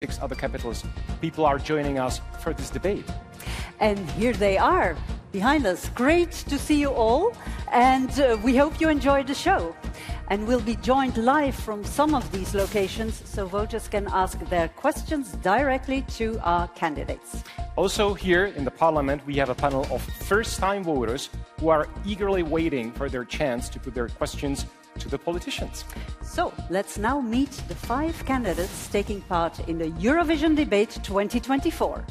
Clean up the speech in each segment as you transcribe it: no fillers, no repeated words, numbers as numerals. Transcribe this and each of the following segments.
6 other capitals, people are joining us for this debate. And here they are, behind us. Great to see you all, and we hope you enjoyed the show. And we'll be joined live from some of these locations, so voters can ask their questions directly to our candidates. Also here in the Parliament, we have a panel of first-time voters who are eagerly waiting for their chance to put their questions to the politicians. So let's now meet the 5 candidates taking part in the Eurovision Debate 2024.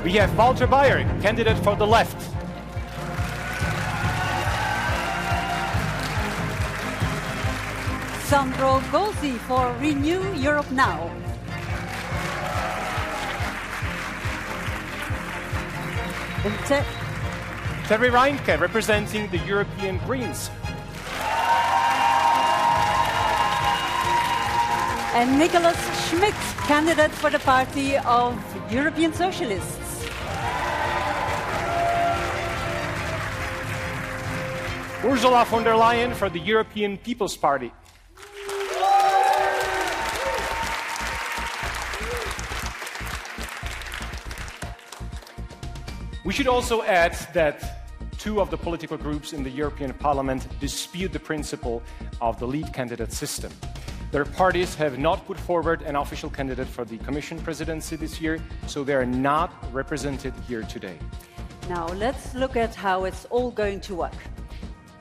We have Walter Baier, candidate for the left. Sandro Gozi for Renew Europe Now. And Reintke, representing the European Greens. And Nicolas Schmit, candidate for the party of European Socialists. Ursula von der Leyen for the European People's Party. We should also add that 2 of the political groups in the European Parliament dispute the principle of the lead candidate system. Their parties have not put forward an official candidate for the Commission presidency this year, so they are not represented here today. Now let's look at how it's all going to work.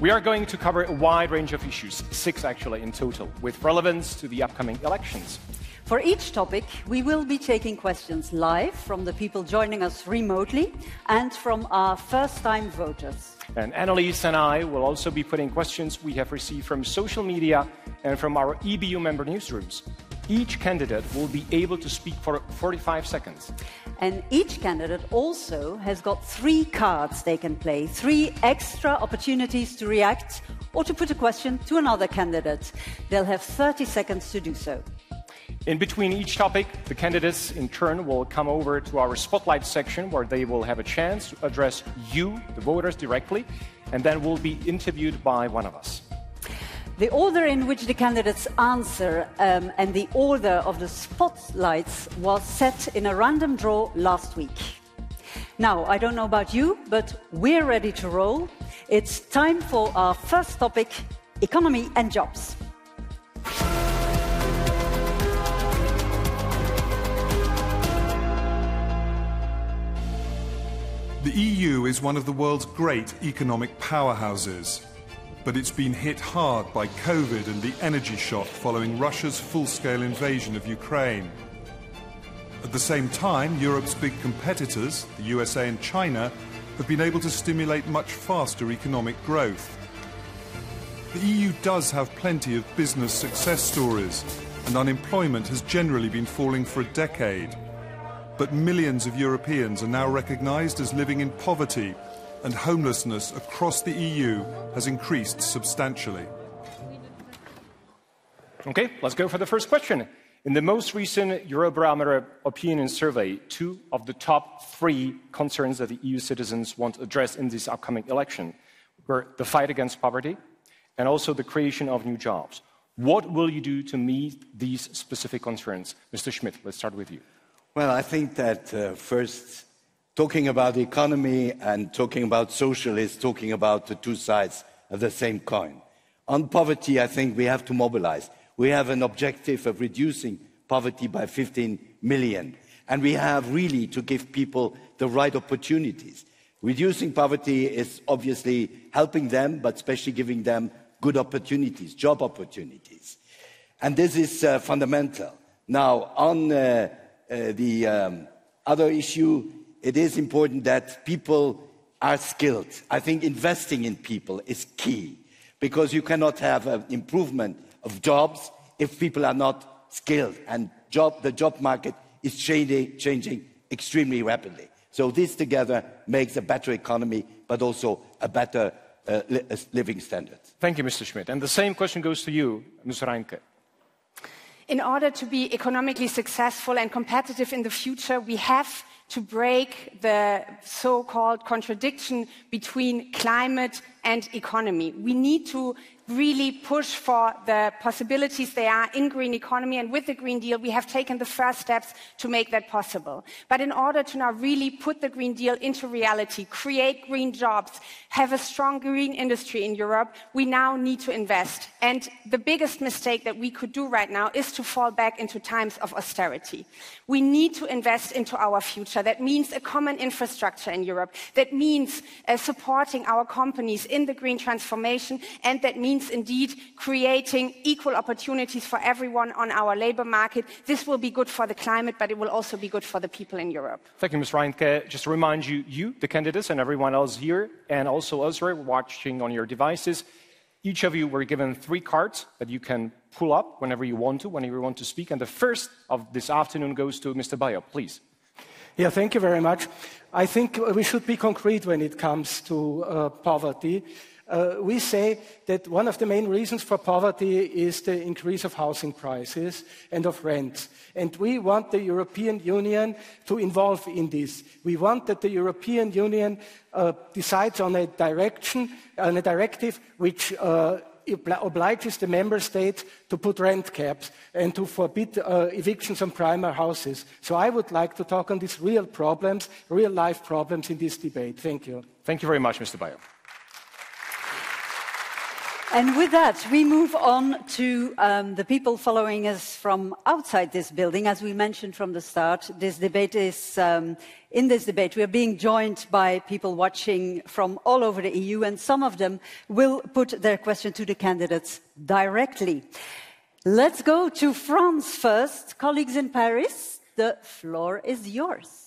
We are going to cover a wide range of issues, 6 actually in total, with relevance to the upcoming elections. For each topic, we will be taking questions live from the people joining us remotely and from our first-time voters. And Annelies and I will also be putting questions we have received from social media and from our EBU member newsrooms. Each candidate will be able to speak for 45 seconds. And each candidate also has got 3 cards they can play, 3 extra opportunities to react or to put a question to another candidate. They'll have 30 seconds to do so. In between each topic, the candidates in turn will come over to our spotlight section where they will have a chance to address you, the voters, directly, and then will be interviewed by one of us. The order in which the candidates answer and the order of the spotlights was set in a random draw last week. Now, I don't know about you, but we're ready to roll. It's time for our first topic, economy and jobs. The EU is one of the world's great economic powerhouses, but it's been hit hard by COVID and the energy shock following Russia's full-scale invasion of Ukraine. At the same time, Europe's big competitors, the USA and China, have been able to stimulate much faster economic growth. The EU does have plenty of business success stories, and unemployment has generally been falling for a decade. But millions of Europeans are now recognised as living in poverty, and homelessness across the EU has increased substantially. Okay, let's go for the first question. In the most recent Eurobarometer opinion survey, 2 of the top 3 concerns that the EU citizens want to address in this upcoming election were the fight against poverty and also the creation of new jobs. What will you do to meet these specific concerns? Mr. Schmit, let's start with you. Well, I think that first, talking about the economy and talking about socialists, talking about the 2 sides of the same coin. On poverty, I think we have to mobilize. We have an objective of reducing poverty by 15 million. And we have really to give people the right opportunities. Reducing poverty is obviously helping them, but especially giving them good opportunities, job opportunities. And this is fundamental. Now, on the other issue, it is important that people are skilled. I think investing in people is key, because you cannot have an improvement of jobs if people are not skilled. And the job market is changing extremely rapidly. So this together makes a better economy, but also a better living standard. Thank you, Mr. Schmit. And the same question goes to you, Ms. Reintke. In order to be economically successful and competitive in the future, we have to break the so-called contradiction between climate and economy. We need to really push for the possibilities there are in green economy, and with the Green Deal we have taken the first steps to make that possible. But in order to now really put the Green Deal into reality, create green jobs, have a strong green industry in Europe, we now need to invest. And the biggest mistake that we could do right now is to fall back into times of austerity. We need to invest into our future. That means a common infrastructure in Europe. That means supporting our companies in the green transformation, and that means indeed creating equal opportunities for everyone on our labor market. This will be good for the climate, but it will also be good for the people in Europe. Thank you, Ms. Reintke. Just to remind you, the candidates, and everyone else here, and also us watching on your devices, each of you were given 3 cards that you can pull up whenever you want to speak. And the first of this afternoon goes to Mr. Baier, please. Yeah, thank you very much. I think we should be concrete when it comes to poverty. We say that one of the main reasons for poverty is the increase of housing prices and of rents. And we want the European Union to involve in this. We want that the European Union decides on a directive which obliges the member states to put rent caps and to forbid evictions on primary houses. So I would like to talk on these real problems, real life problems in this debate. Thank you. Thank you very much, Mr. Baier. And with that, we move on to the people following us from outside this building. As we mentioned from the start, this debate is, in this debate, we are being joined by people watching from all over the EU, and some of them will put their question to the candidates directly. Let's go to France first. Colleagues in Paris, the floor is yours.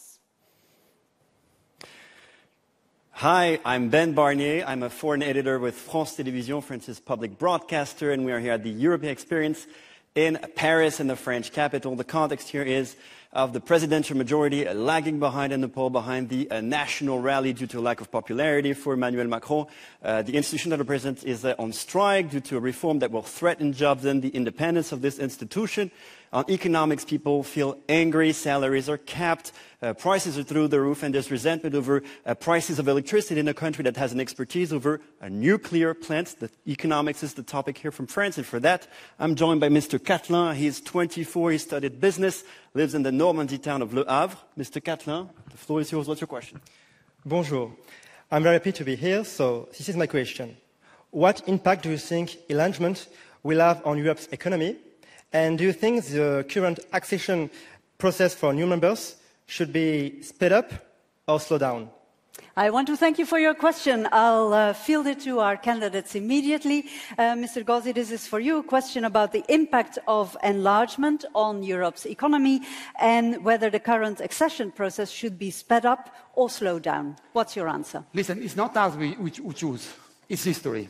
Hi, I'm Ben Barnier. I'm a foreign editor with France Télévisions, France's public broadcaster, and we are here at the European Experience in Paris, in the French capital. The context here is of the presidential majority lagging behind in the poll behind the national rally due to a lack of popularity for Emmanuel Macron. The institution that represents is on strike due to a reform that will threaten jobs and the independence of this institution. On economics, people feel angry, salaries are capped, prices are through the roof, and there's resentment over prices of electricity in a country that has an expertise over nuclear plants. The economics is the topic here from France, and for that, I'm joined by Mr. Catelin. He's 24, he studied business, lives in the Normandy town of Le Havre. Mr. Catelin, the floor is yours. What's your question? Bonjour. I'm very happy to be here, so this is my question. What impact do you think enlargement will have on Europe's economy? And do you think the current accession process for new members should be sped up or slowed down? I want to thank you for your question. I'll field it to our candidates immediately. Mr. Gozi, this is for you, a question about the impact of enlargement on Europe's economy and whether the current accession process should be sped up or slowed down. What's your answer? Listen, it's not us who choose, it's history.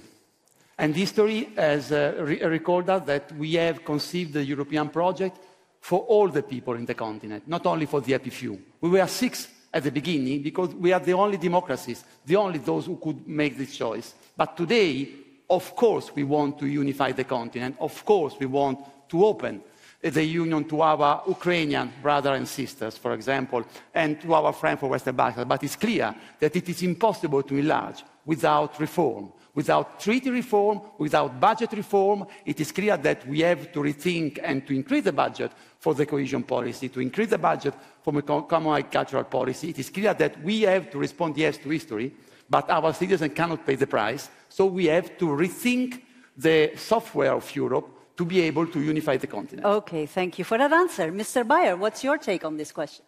And history has recorded that we have conceived the European project for all the people in the continent, not only for the happy few. We were 6 at the beginning because we are the only democracies, the only those who could make this choice. But today, of course, we want to unify the continent. Of course, we want to open the union to our Ukrainian brothers and sisters, for example, and to our friends from Western Balkans. But it's clear that it is impossible to enlarge without reform. Without treaty reform, without budget reform, it is clear that we have to rethink and to increase the budget for the cohesion policy, to increase the budget for the common agricultural policy. It is clear that we have to respond, yes, to history, but our citizens cannot pay the price. So we have to rethink the software of Europe to be able to unify the continent. Okay, thank you for that answer. Mr. Baier, what's your take on this question?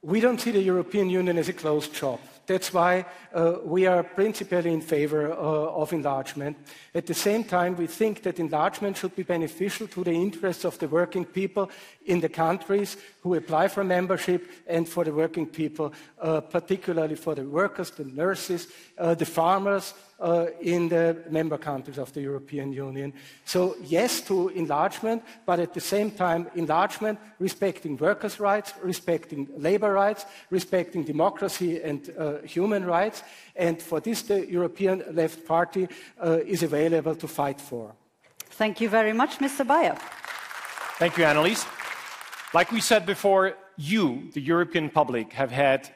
We don't see the European Union as a closed shop. That's why we are principally in favor of enlargement. At the same time, we think that enlargement should be beneficial to the interests of the working people in the countries who apply for membership and for the working people, particularly for the workers, the nurses, the farmers in the member countries of the European Union. So yes to enlargement, but at the same time enlargement respecting workers' rights, respecting labor rights, respecting democracy and human rights. And for this, the European Left Party is available to fight for. Thank you very much, Mr. Baier. Thank you, Annelies. Like we said before, you, the European public, have had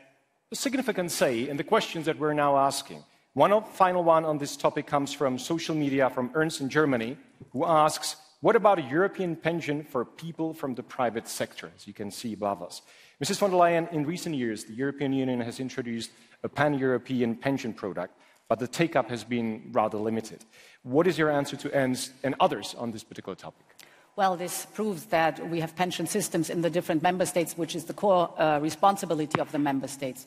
a significant say in the questions that we're now asking. Final one on this topic comes from social media, from Ernst in Germany, who asks, what about a European pension for people from the private sector, as you can see above us? Mrs. von der Leyen, in recent years, the European Union has introduced a pan-European pension product, but the take-up has been rather limited. What is your answer to Ernst and others on this particular topic? Well, this proves that we have pension systems in the different member states, which is the core responsibility of the member states.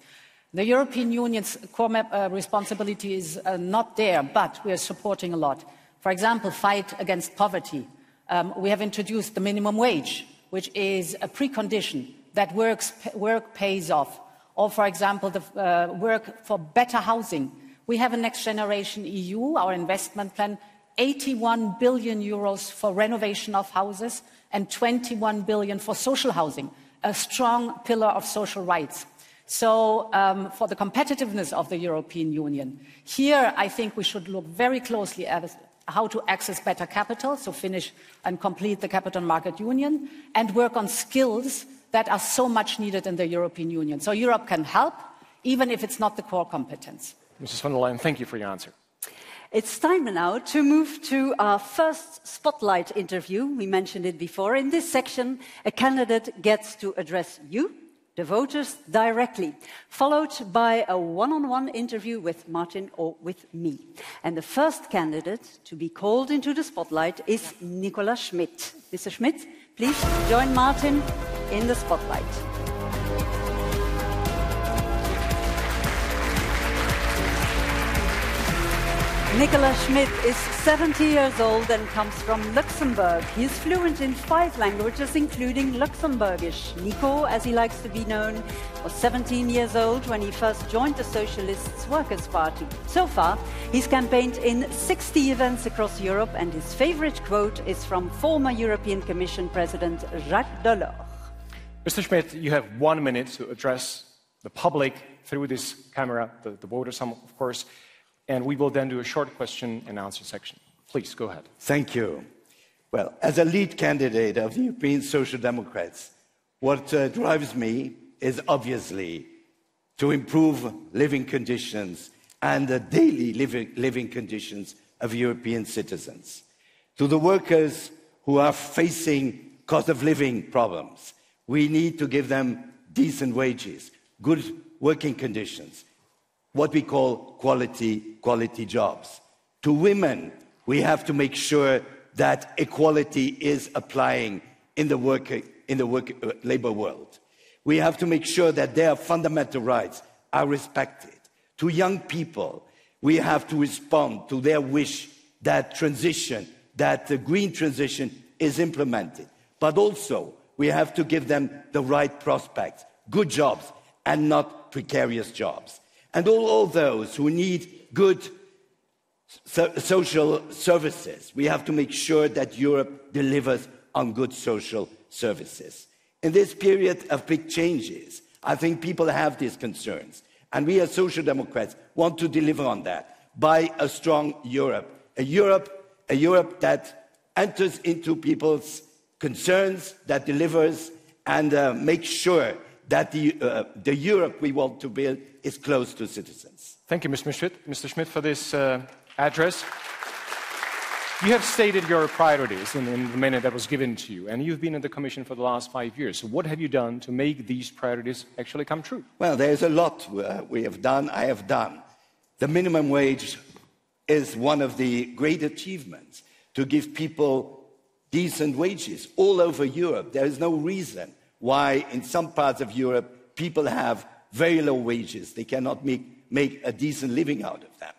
The European Union's core responsibility is not there, but we are supporting a lot. For example, fight against poverty. We have introduced the minimum wage, which is a precondition that work pays off. Or, for example, the work for better housing. We have a Next Generation EU, our investment plan, 81 billion euros for renovation of houses and 21 billion for social housing, a strong pillar of social rights. So for the competitiveness of the European Union, here I think we should look very closely at how to access better capital, so finish and complete the capital market union, and work on skills that are so much needed in the European Union. So Europe can help, even if it's not the core competence. Mrs. von der Leyen, thank you for your answer. It's time now to move to our first spotlight interview. We mentioned it before. In this section, a candidate gets to address you, the voters, directly, followed by a one-on-one interview with Martin or with me. And the first candidate to be called into the spotlight is Nicolas Schmit. Mr. Schmit, please join Martin in the spotlight. Nicolas Schmit is 70 years old and comes from Luxembourg. He is fluent in 5 languages, including Luxembourgish. Nico, as he likes to be known, was 17 years old when he first joined the Socialists Workers' Party. So far, he's campaigned in 60 events across Europe, and his favorite quote is from former European Commission President Jacques Delors. Mr. Schmit, you have 1 minute to address the public through this camera, the voters, of course, and we will then do a short question and answer section. Please, go ahead. Thank you. Well, as a lead candidate of the European Social Democrats, what drives me is obviously to improve living conditions and the daily living conditions of European citizens. To the workers who are facing cost of living problems, we need to give them decent wages, good working conditions, what we call quality jobs. To women, we have to make sure that equality is applying in the labor world. We have to make sure that their fundamental rights are respected. To young people, we have to respond to their wish that the green transition is implemented. But also, we have to give them the right prospects, good jobs, and not precarious jobs. And all those who need good social services, we have to make sure that Europe delivers on good social services. In this period of big changes, I think people have these concerns. And we as Social Democrats want to deliver on that by a strong Europe. A Europe that enters into people's concerns, that delivers, and makes sure that the Europe we want to build is close to citizens. Thank you, Mr. Schmit, for this address. You have stated your priorities in the minute that was given to you, and you've been in the Commission for the last 5 years. So what have you done to make these priorities actually come true? Well, there's a lot we have done, I have done. The minimum wage is one of the great achievements, to give people decent wages all over Europe. There is no reason why in some parts of Europe people have very low wages. They cannot make a decent living out of them.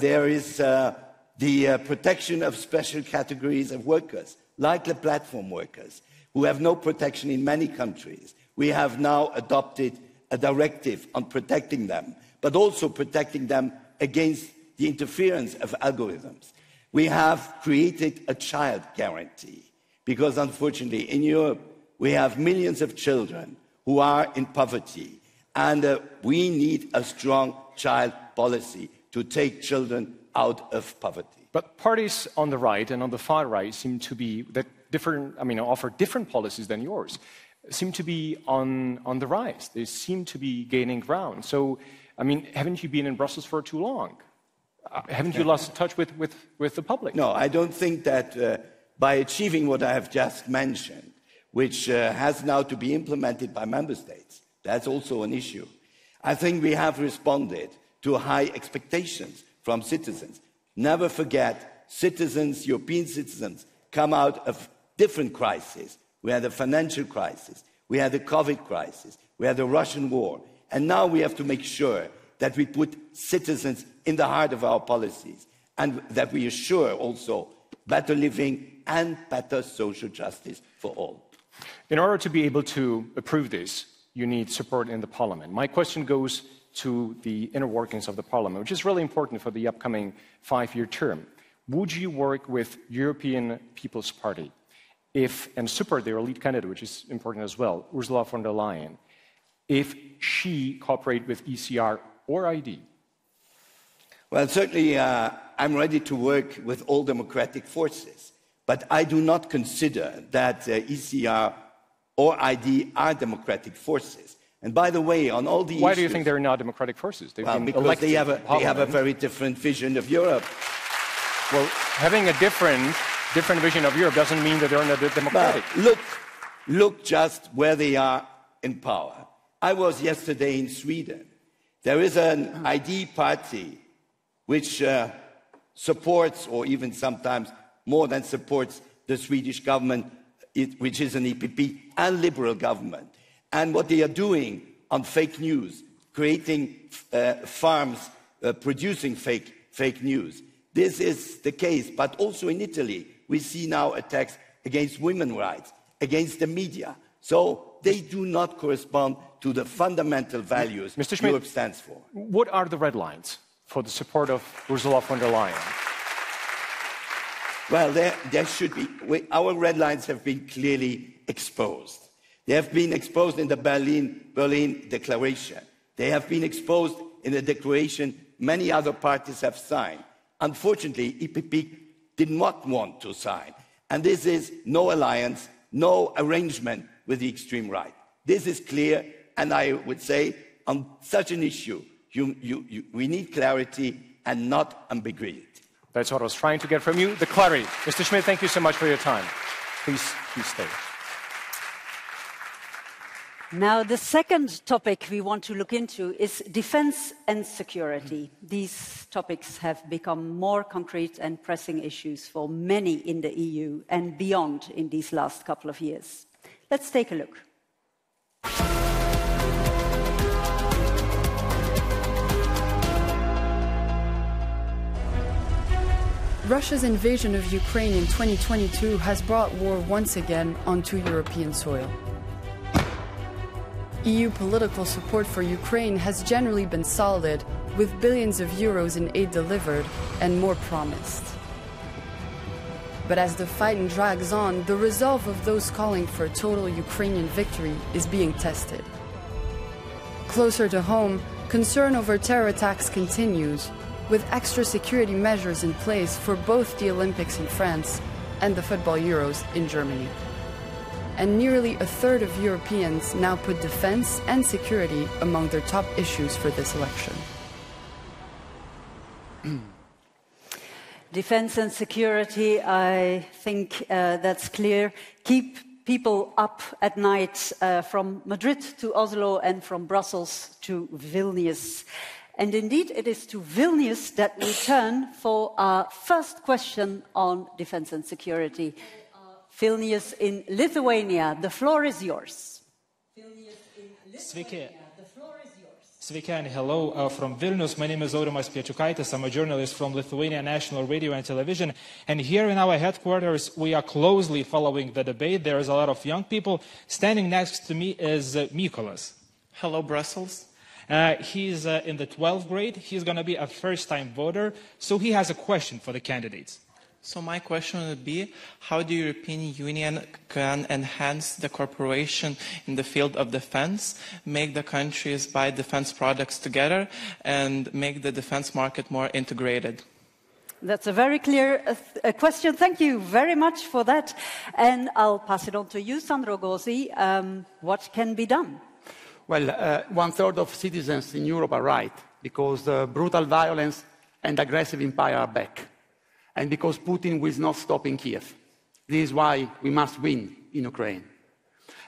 There is the protection of special categories of workers, like the platform workers, who have no protection in many countries. We have now adopted a directive on protecting them, but also protecting them against the interference of algorithms. We have created a child guarantee, because unfortunately in Europe we have millions of children who are in poverty, and we need a strong child policy to take children out of poverty. But parties on the right and on the far right seem to be offer different policies than yours. seem to be on the rise. They seem to be gaining ground. So, I mean, haven't you been in Brussels for too long? Haven't you lost touch with the public? No, I don't think that by achieving what I have just mentioned, which has now to be implemented by member states, that's also an issue. I think we have responded to high expectations from citizens. Never forget, citizens, European citizens, come out of different crises. We had the financial crisis, we had the COVID crisis, we had the Russian war, and now we have to make sure that we put citizens in the heart of our policies and that we assure also better living and better social justice for all. In order to be able to approve this, you need support in the Parliament. My question goes to the inner workings of the Parliament, which is really important for the upcoming 5-year term. Would you work with European People's Party and support their lead candidate, which is important as well, Ursula von der Leyen, if she cooperates with ECR or ID? Well, certainly I'm ready to work with all democratic forces, but I do not consider that ECR or ID are democratic forces. And by the way, on all the Why do you think they're not democratic forces? Well, because they have a very different vision of Europe. Well, having a different vision of Europe doesn't mean that they're not democratic. But look just where they are in power. I was yesterday in Sweden. There is an ID party which supports, or even sometimes more than supports, the Swedish government, which is an EPP and liberal government. And what they are doing on fake news, creating farms producing fake news. This is the case, but also in Italy, we see now attacks against women's rights, against the media. So they do not correspond to the fundamental values Europe stands for. What are the red lines for the support of Ursula von der Leyen? Well, there should be. Our red lines have been clearly exposed. They have been exposed in the Berlin Declaration. They have been exposed in the declaration many other parties have signed. Unfortunately, EPP did not want to sign. And this is no alliance, no arrangement with the extreme right. This is clear, and I would say on such an issue, we need clarity and not ambiguity. That's what I was trying to get from you, the clarity. Mr. Schmit, thank you so much for your time. Please stay. Now, the second topic we want to look into is defense and security. These topics have become more concrete and pressing issues for many in the EU and beyond in these last couple of years. Let's take a look. Russia's invasion of Ukraine in 2022 has brought war once again onto European soil. EU political support for Ukraine has generally been solid, with billions of euros in aid delivered and more promised. But as the fight drags on, the resolve of those calling for a total Ukrainian victory is being tested. Closer to home, concern over terror attacks continues, with extra security measures in place for both the Olympics in France and the football Euros in Germany. And nearly a third of Europeans now put defense and security among their top issues for this election. Defense and security, I think that's clear. Keep people up at night from Madrid to Oslo and from Brussels to Vilnius. And indeed, it is to Vilnius that we turn for our first question on defense and security. Vilnius in Lithuania, the floor is yours. Vilnius in Lithuania, the floor is yours. Sveiki and hello from Vilnius. My name is Aurimas Piečiukaitis. I'm a journalist from Lithuania National Radio and Television. And here in our headquarters, we are closely following the debate. There is a lot of young people. Standing next to me is Nicolas. Hello, Brussels. He's in the 12th grade. He's going to be a first-time voter. So he has a question for the candidates. So my question would be, how the European Union can enhance the cooperation in the field of defense, make the countries buy defense products together, and make the defense market more integrated? That's a very clear question. Thank you very much for that. And I'll pass it on to you, Sandro Gozi. What can be done? Well, 1/3 of citizens in Europe are right, because brutal violence and aggressive empire are back, and because Putin will not stop in Kiev. This is why we must win in Ukraine.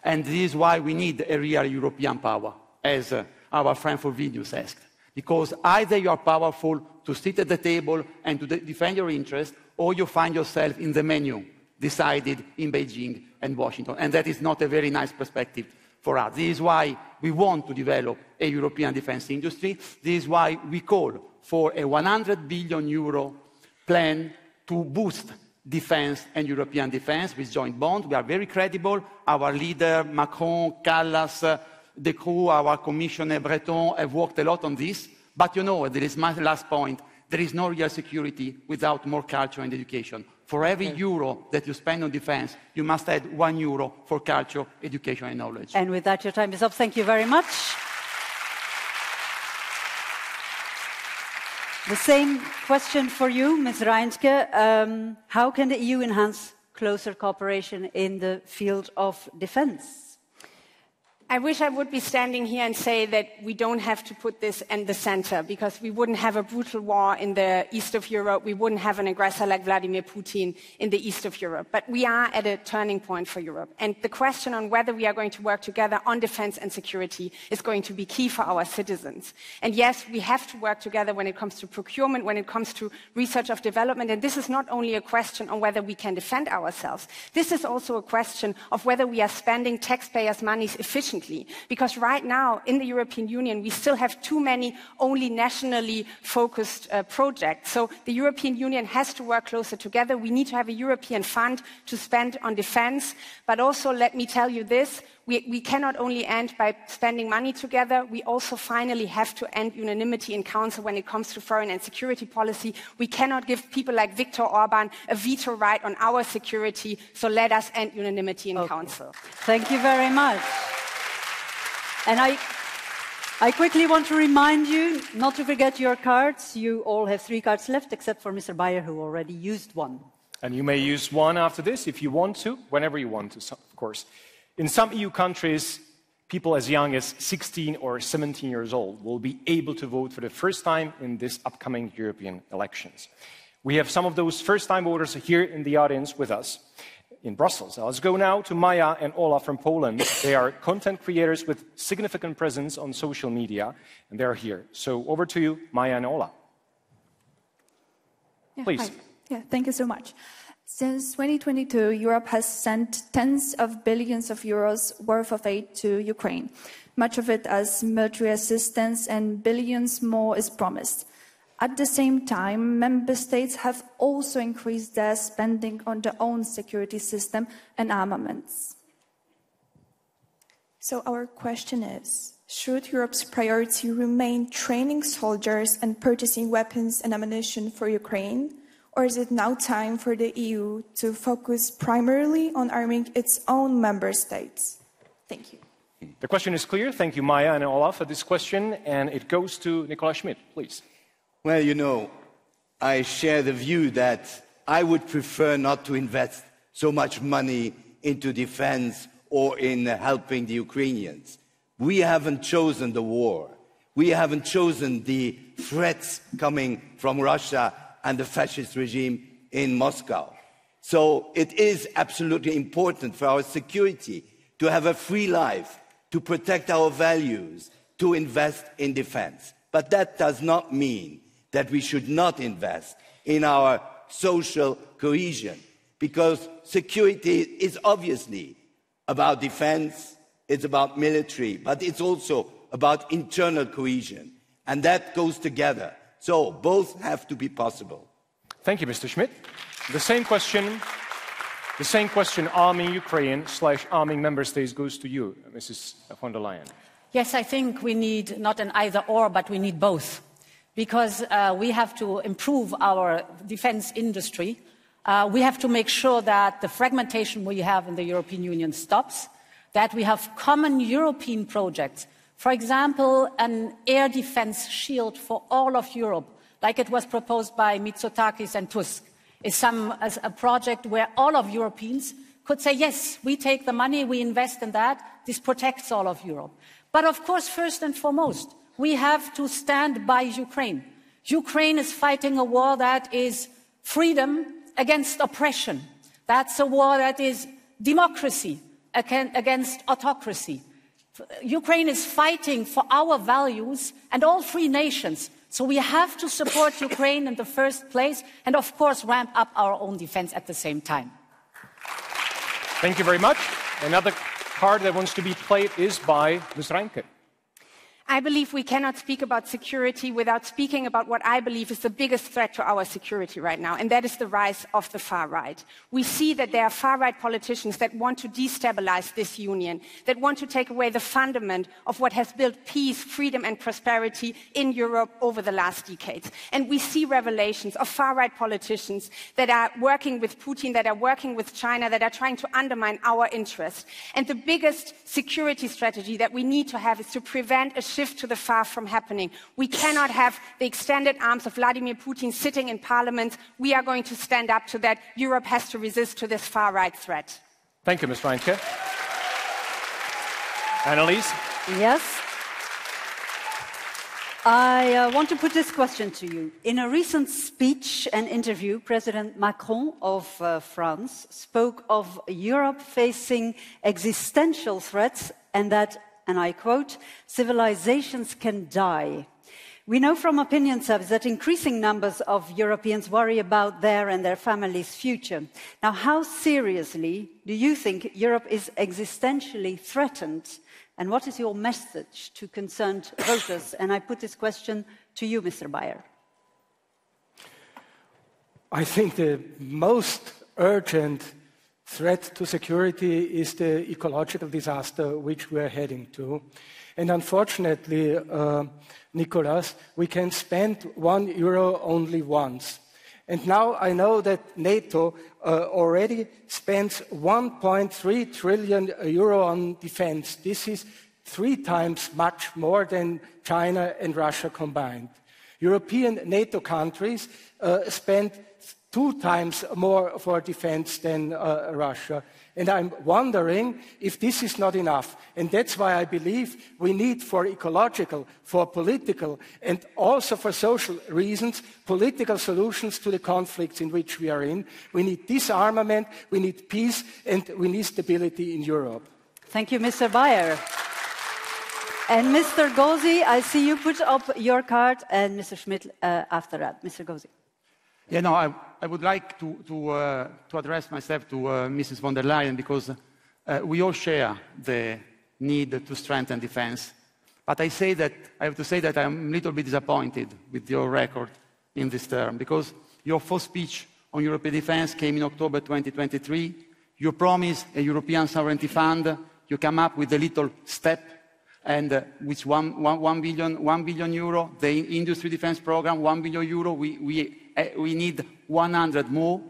And this is why we need a real European power, as our friend for Vilnius asked. Because either you are powerful to sit at the table and to defend your interests, or you find yourself in the menu, decided in Beijing and Washington. And that is not a very nice perspective for us. This is why we want to develop a European defense industry. This is why we call for a 100 billion euro plan to boost defense and European defense with joint bonds. We are very credible. Our leader, Macron, Callas, De Croo, our Commissioner Breton have worked a lot on this. But you know, there is my last point, there is no real security without more culture and education. For every euro that you spend on defense, you must add €1 for culture, education and knowledge. And with that, your time is up. Thank you very much. The same question for you, Ms. Reintke. How can the EU enhance closer cooperation in the field of defense? I wish I would be standing here and say that we don't have to put this in the center, because we wouldn't have a brutal war in the east of Europe. We wouldn't have an aggressor like Vladimir Putin in the east of Europe. But we are at a turning point for Europe. And the question on whether we are going to work together on defense and security is going to be key for our citizens. And yes, we have to work together when it comes to procurement, when it comes to research of development. And this is not only a question on whether we can defend ourselves. This is also a question of whether we are spending taxpayers' money efficiently. Because right now, in the European Union, we still have too many only nationally focused projects. So the European Union has to work closer together. We need to have a European fund to spend on defense. But also, let me tell you this, we cannot only end by spending money together, we also finally have to end unanimity in Council when it comes to foreign and security policy. We cannot give people like Viktor Orban a veto right on our security, so let us end unanimity in Council. Thank you very much. And I quickly want to remind you not to forget your cards. You all have 3 cards left, except for Mr. Baier, who already used one. And you may use one after this if you want to, whenever you want to, of course. In some EU countries, people as young as 16 or 17 years old will be able to vote for the first time in this upcoming European elections. We have some of those first-time voters here in the audience with us in Brussels. Let's go now to Maja and Ola from Poland. They are content creators with significant presence on social media, and they're here. So over to you, Maja and Ola. Please. Hi. Yeah, thank you so much. Since 2022, Europe has sent tens of billions of euros worth of aid to Ukraine, much of it as military assistance, and billions more is promised. At the same time, member states have also increased their spending on their own security system and armaments. So our question is, should Europe's priority remain training soldiers and purchasing weapons and ammunition for Ukraine? Or is it now time for the EU to focus primarily on arming its own member states? Thank you. The question is clear. Thank you, Maja and Ola, for this question. And it goes to Nicolas Schmit, please. Well, you know, I share the view that I would prefer not to invest so much money into defense or in helping the Ukrainians. We haven't chosen the war. We haven't chosen the threats coming from Russia and the fascist regime in Moscow. So it is absolutely important for our security to have a free life, to protect our values, to invest in defense. But that does not mean that we should not invest in our social cohesion, because security is obviously about defense, it's about military, but it's also about internal cohesion, and that goes together. So both have to be possible. Thank you, Mr. Schmit. The same question, arming Ukraine / arming member states, goes to you, Mrs. von der Leyen. Yes, I think we need not an either-or, but we need both. Because we have to improve our defense industry. We have to make sure that the fragmentation we have in the European Union stops, that we have common European projects. For example, an air defense shield for all of Europe, like it was proposed by Mitsotakis and Tusk, is a project where all of Europeans could say, yes, we take the money, we invest in that, this protects all of Europe. But of course, first and foremost, we have to stand by Ukraine. Ukraine is fighting a war that is freedom against oppression. That's a war that is democracy against autocracy. Ukraine is fighting for our values and all free nations. So we have to support Ukraine in the first place and, of course, ramp up our own defense at the same time. Thank you very much. Another card that wants to be played is by Ms. Reintke. I believe we cannot speak about security without speaking about what I believe is the biggest threat to our security right now, and that is the rise of the far right. We see that there are far-right politicians that want to destabilize this union, that want to take away the fundament of what has built peace, freedom and prosperity in Europe over the last decades. And we see revelations of far-right politicians that are working with Putin, that are working with China, that are trying to undermine our interests. And the biggest security strategy that we need to have is to prevent a shift to the far from happening. We cannot have the extended arms of Vladimir Putin sitting in parliament. We are going to stand up to that. Europe has to resist to this far-right threat. Thank you, Ms. Reintke. Annelies? Yes. I want to put this question to you. In a recent speech and interview, President Macron of France spoke of Europe facing existential threats and that, and I quote, civilizations can die. We know from opinion surveys that increasing numbers of Europeans worry about their and their families' future. Now, how seriously do you think Europe is existentially threatened? And what is your message to concerned voters? And I put this question to you, Mr. Baier. I think the most urgent threat to security is the ecological disaster which we are heading to. And unfortunately, Nicolas, we can spend €1 only once. And now I know that NATO already spends €1.3 trillion on defense. This is 3 times much more than China and Russia combined. European NATO countries spend 2 times more for defense than Russia. And I'm wondering if this is not enough. And that's why I believe we need, for ecological, for political, and also for social reasons, political solutions to the conflicts in which we are in. We need disarmament, we need peace, and we need stability in Europe. Thank you, Mr. Baier. And Mr. Gozi, I see you put up your card, and Mr. Schmit after that. Mr. Gozi. Yeah, no, I would like to address myself to Mrs. von der Leyen, because we all share the need to strengthen defense. But I have to say that I'm a little bit disappointed with your record in this term, because your first speech on European defense came in October 2023. You promised a European sovereignty fund. You come up with a little step, and with 1 billion euro, the industry defense program, 1 billion euro, we need 100 more.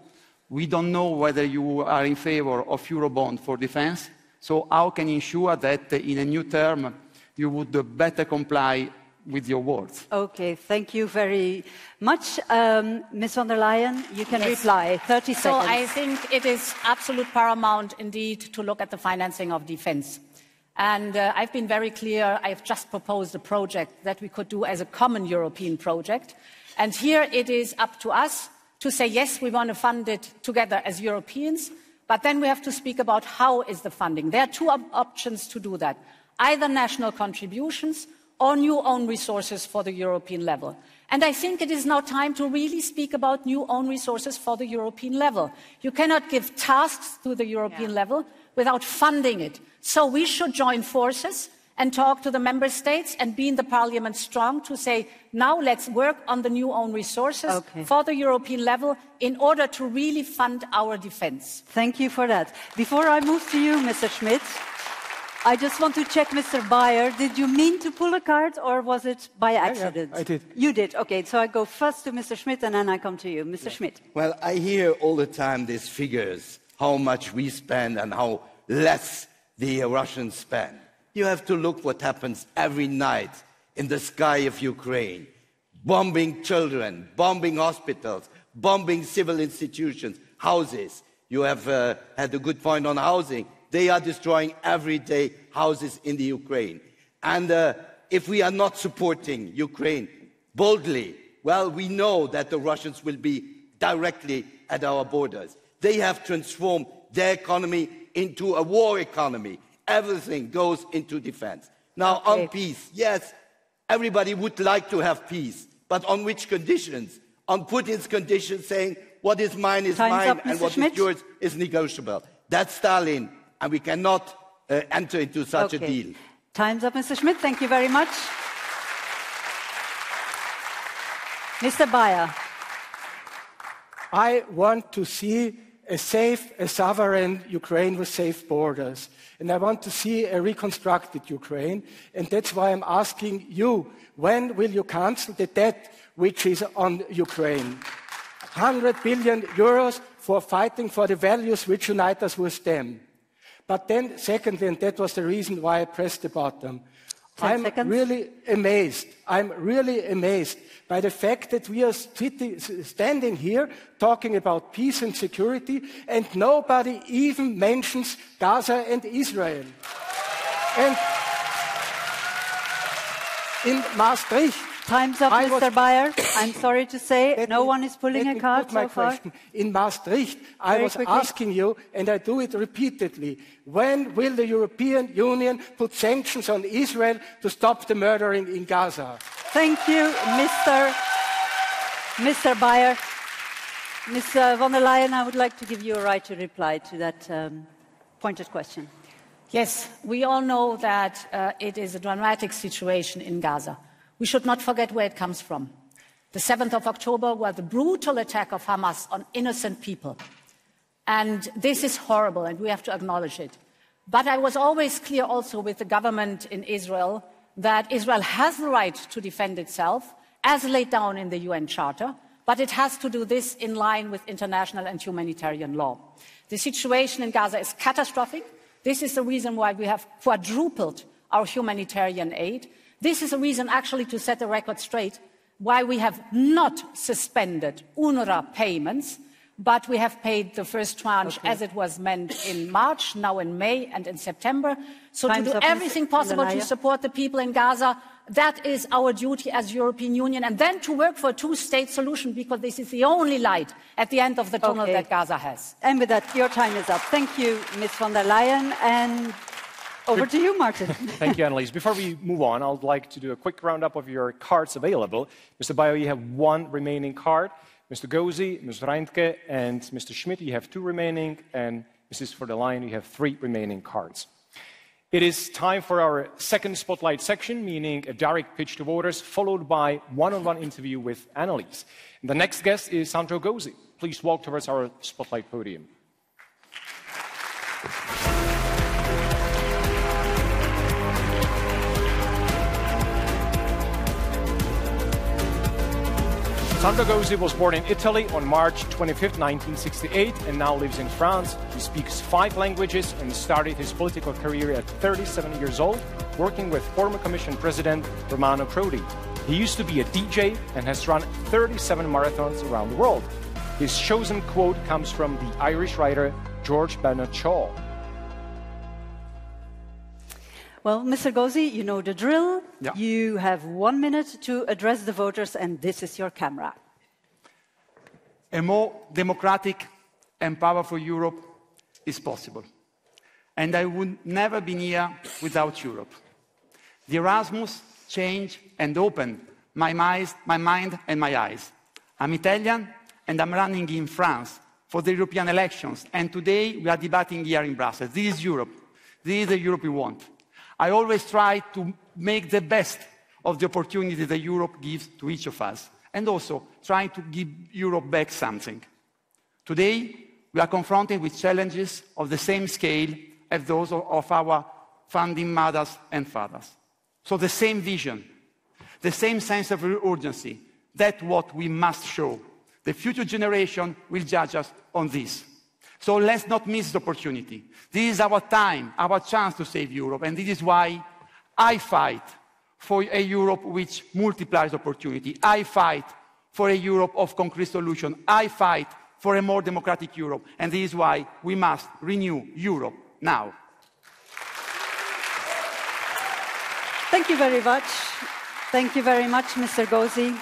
We don't know whether you are in favor of Eurobond for defense. So how can you ensure that in a new term you would better comply with your words? Okay, thank you very much. Ms. von der Leyen, you can reply. 30 seconds. So I think it is absolute paramount indeed to look at the financing of defense. And I've been very clear. I've just proposed a project that we could do as a common European project. And here it is up to us to say, yes, we want to fund it together as Europeans, but then we have to speak about how is the funding. There are 2 options to do that, either national contributions or new own resources for the European level. And I think it is now time to really speak about new own resources for the European level. You cannot give tasks to the European level without funding it. So we should join forces and talk to the member states and be in the parliament strong to say, now let's work on the new own resources for the European level in order to really fund our defense. Thank you for that. Before I move to you, Mr. Schmit, I just want to check, Mr. Baier, did you mean to pull a card or was it by accident? Yeah, I did. You did, okay. So I go first to Mr. Schmit and then I come to you. Mr. Schmit. Well, I hear all the time these figures, how much we spend and how less the Russians spend. You have to look what happens every night in the sky of Ukraine. bombing children, bombing hospitals, bombing civil institutions, houses. You have had a good point on housing. They are destroying every day houses in the Ukraine. And if we are not supporting Ukraine boldly, well, we know that the Russians will be directly at our borders. They have transformed their economy into a war economy. Everything goes into defense. Now, on peace, yes, everybody would like to have peace, but on which conditions? On Putin's conditions, saying what is mine is mine and what is yours is negotiable. That's Stalin, and we cannot enter into such a deal. Time's up, Mr. Schmit. Thank you very much. Mr. Baier. I want to see a safe, a sovereign Ukraine with safe borders. And I want to see a reconstructed Ukraine. And that's why I'm asking you, when will you cancel the debt which is on Ukraine? 100 billion euros for fighting for the values which unite us with them. But then, secondly, and that was the reason why I pressed the button, I'm really amazed by the fact that we are standing here talking about peace and security, and nobody even mentions Gaza and Israel. And in Maastricht, time's up, Mr. Baier. I'm sorry to say, no one is pulling a card so far. In Maastricht, I was asking you, and I do it repeatedly, when will the European Union put sanctions on Israel to stop the murdering in Gaza? Thank you, Mr. Baier. Ms. von der Leyen, I would like to give you a right to reply to that pointed question. Yes, we all know that it is a dramatic situation in Gaza. We should not forget where it comes from. The 7th of October was the brutal attack of Hamas on innocent people. And this is horrible, and we have to acknowledge it. But I was always clear also with the government in Israel that Israel has the right to defend itself, as laid down in the UN Charter, but it has to do this in line with international and humanitarian law. The situation in Gaza is catastrophic. This is the reason why we have quadrupled our humanitarian aid. This is a reason, actually, to set the record straight, why we have not suspended UNRWA payments, but we have paid the first tranche as it was meant in March, now in May and in September. So to do everything possible to support the people in Gaza, that is our duty as European Union, and then to work for a two-state solution, because this is the only light at the end of the tunnel that Gaza has. And with that, your time is up. Thank you, Ms. von der Leyen. And over to you, Martin. Thank you, Annelies. Before we move on, I would like to do a quick roundup of your cards available. Mr. Baier, you have one remaining card. Mr. Gozi, Ms. Reintke, and Mr. Schmit, you have two remaining. And Mrs. von der Leyen, you have three remaining cards. It is time for our second spotlight section, meaning a direct pitch to voters, followed by one-on-one interview with Annelies. And the next guest is Sandro Gozi. Please walk towards our spotlight podium. Sandro Gozi was born in Italy on March 25, 1968, and now lives in France. He speaks 5 languages and started his political career at 37 years old, working with former Commission President Romano Prodi. He used to be a DJ and has run 37 marathons around the world. His chosen quote comes from the Irish writer George Bernard Shaw. Well, Mr. Gozi, you know the drill. Yeah. You have 1 minute to address the voters, and this is your camera. A more democratic and powerful Europe is possible. And I would never be here without Europe. The Erasmus changed and opened my mind and my eyes. I'm Italian, and I'm running in France for the European elections. And today we are debating here in Brussels. This is Europe. This is the Europe we want. I always try to make the best of the opportunity that Europe gives to each of us, and also try to give Europe back something. Today, we are confronted with challenges of the same scale as those of our founding mothers and fathers. So the same vision, the same sense of urgency, that's what we must show. The future generation will judge us on this. So let's not miss the opportunity. This is our time, our chance to save Europe, and this is why I fight for a Europe which multiplies opportunity. I fight for a Europe of concrete solutions. I fight for a more democratic Europe. And this is why we must renew Europe now. Thank you very much. Thank you very much, Mr. Gozi.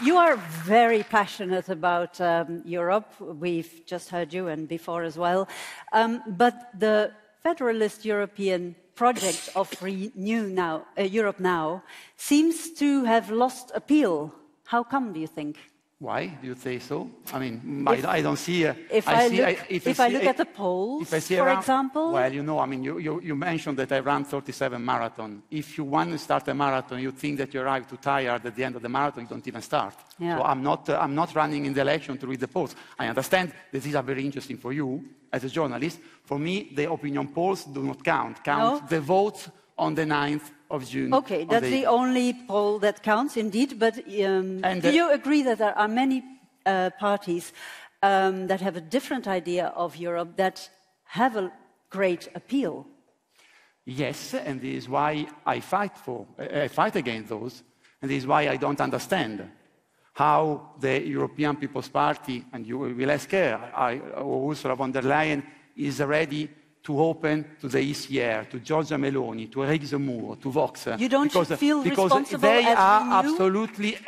You are very passionate about Europe. We've just heard you and before as well. But the federalist European project of Renew Europe Now seems to have lost appeal. How come, do you think? Why do you say so? I mean, I don't see... If I look at the polls, for example... Well, you know, I mean, you mentioned that I ran 37 marathons. If you want to start a marathon, you think that you arrive too tired at the end of the marathon, you don't even start. Yeah. So I'm not running in the election to read the polls. I understand that these are very interesting for you as a journalist. For me, the opinion polls do not count. Count the votes on the 9th of June. Okay, that's the only poll that counts, indeed. But do you agree that there are many parties that have a different idea of Europe that have a great appeal? Yes, and this is why I fight against those, and this is why I don't understand how the European People's Party, and you will ask her, Ursula von der Leyen, is ready to open to the ECR, to Giorgia Meloni, to Eric Zemmour, to Vox. You don't feel responsible because they are Renew? Absolutely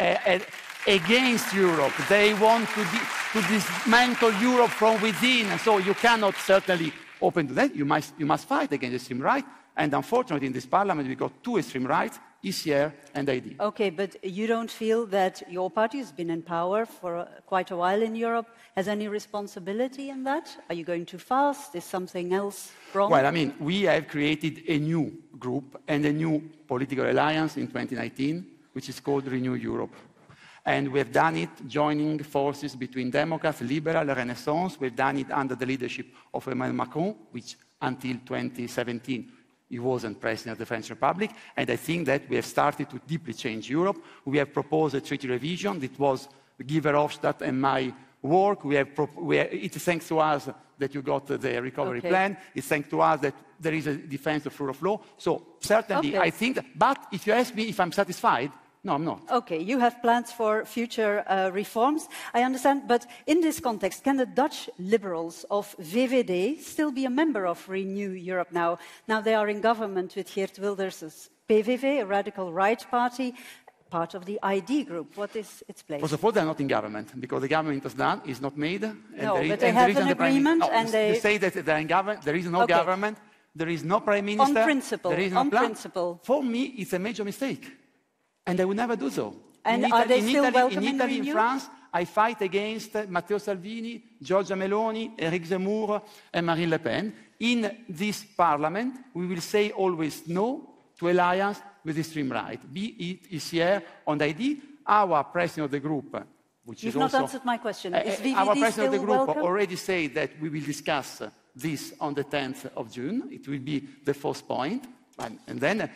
against Europe. They want to dismantle Europe from within. So you cannot certainly open to that. You must fight against extreme right. And unfortunately, in this parliament, we got two extreme rights, ECR and ID. Okay, but you don't feel that your party has been in power for quite a while in Europe, has any responsibility in that? Are you going too fast? Is something else wrong? Well, I mean, we have created a new group and a new political alliance in 2019, which is called Renew Europe. And we have done it joining forces between Democrats, Liberal, Renaissance. We've done it under the leadership of Emmanuel Macron, which until 2017, he wasn't president of the French Republic, and I think that we have started to deeply change Europe. We have proposed a treaty revision. It was Guy Verhofstadt and my work. It's thanks to us that you got the recovery plan. It's thanks to us that there is a defense of rule of law. So certainly, I think that, but if you ask me if I'm satisfied, no, I'm not. Okay, you have plans for future reforms, I understand. But in this context, can the Dutch liberals of VVD still be a member of Renew Europe Now? Now they are in government with Geert Wilders' PVV, a radical right party, part of the ID group. What is its place? First of all, they're not in government, because the government is done, is not made. But they have an agreement and they... You say that they're in government, there is no government, there is no prime minister. On principle, there is no plan. For me, it's a major mistake. And I would never do so. And are they still welcome in Italy, Renew? in France, I fight against Matteo Salvini, Giorgia Meloni, Eric Zemmour, and Marine Le Pen. In this parliament, we will say always no to alliance with extreme right, be it ECR on ID. Our president of the group, which You've is not also... answered my question. Is VVD our president still of the group welcome? already said that we will discuss this on the 10th of June. It will be the first point. And then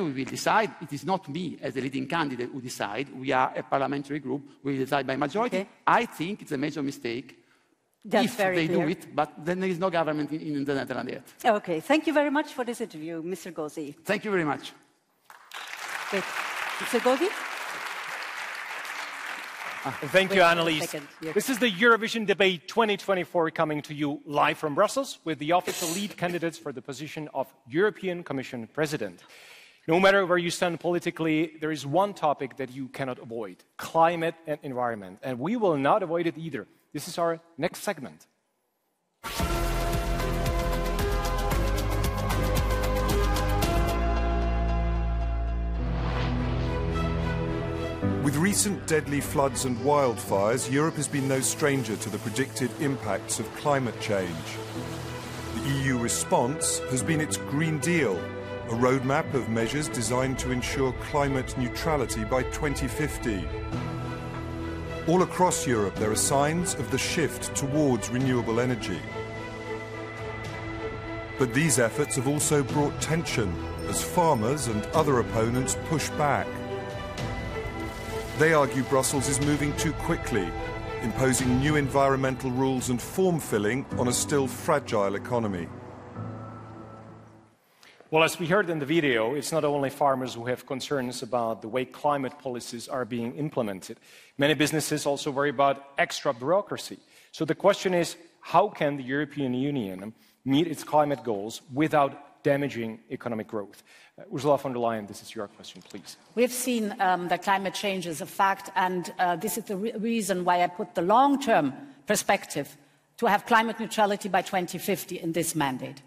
we will decide. It is not me as the leading candidate who decide. We are a parliamentary group. We decide by majority. Okay. I think it's a major mistake if they do it, but then there is no government in the Netherlands yet. Okay, thank you very much for this interview, Mr. Gozi. Thank you very much. Wait, Mr. Gozi? Thank you, Annelies. This is the Eurovision Debate 2024 coming to you live from Brussels with the official lead candidates for the position of European Commission President. No matter where you stand politically, there is one topic that you cannot avoid: climate and environment. And we will not avoid it either. This is our next segment. With recent deadly floods and wildfires, Europe has been no stranger to the predicted impacts of climate change. The EU response has been its Green Deal, a roadmap of measures designed to ensure climate neutrality by 2050. All across Europe, there are signs of the shift towards renewable energy. But these efforts have also brought tension as farmers and other opponents push back. They argue Brussels is moving too quickly, imposing new environmental rules and form-filling on a still fragile economy. Well, as we heard in the video, it's not only farmers who have concerns about the way climate policies are being implemented. Many businesses also worry about extra bureaucracy. So the question is, how can the European Union meet its climate goals without damaging economic growth? Ursula von der Leyen, this is your question, please. We've seen that climate change is a fact, and this is the reason why I put the long-term perspective to have climate neutrality by 2050 in this mandate.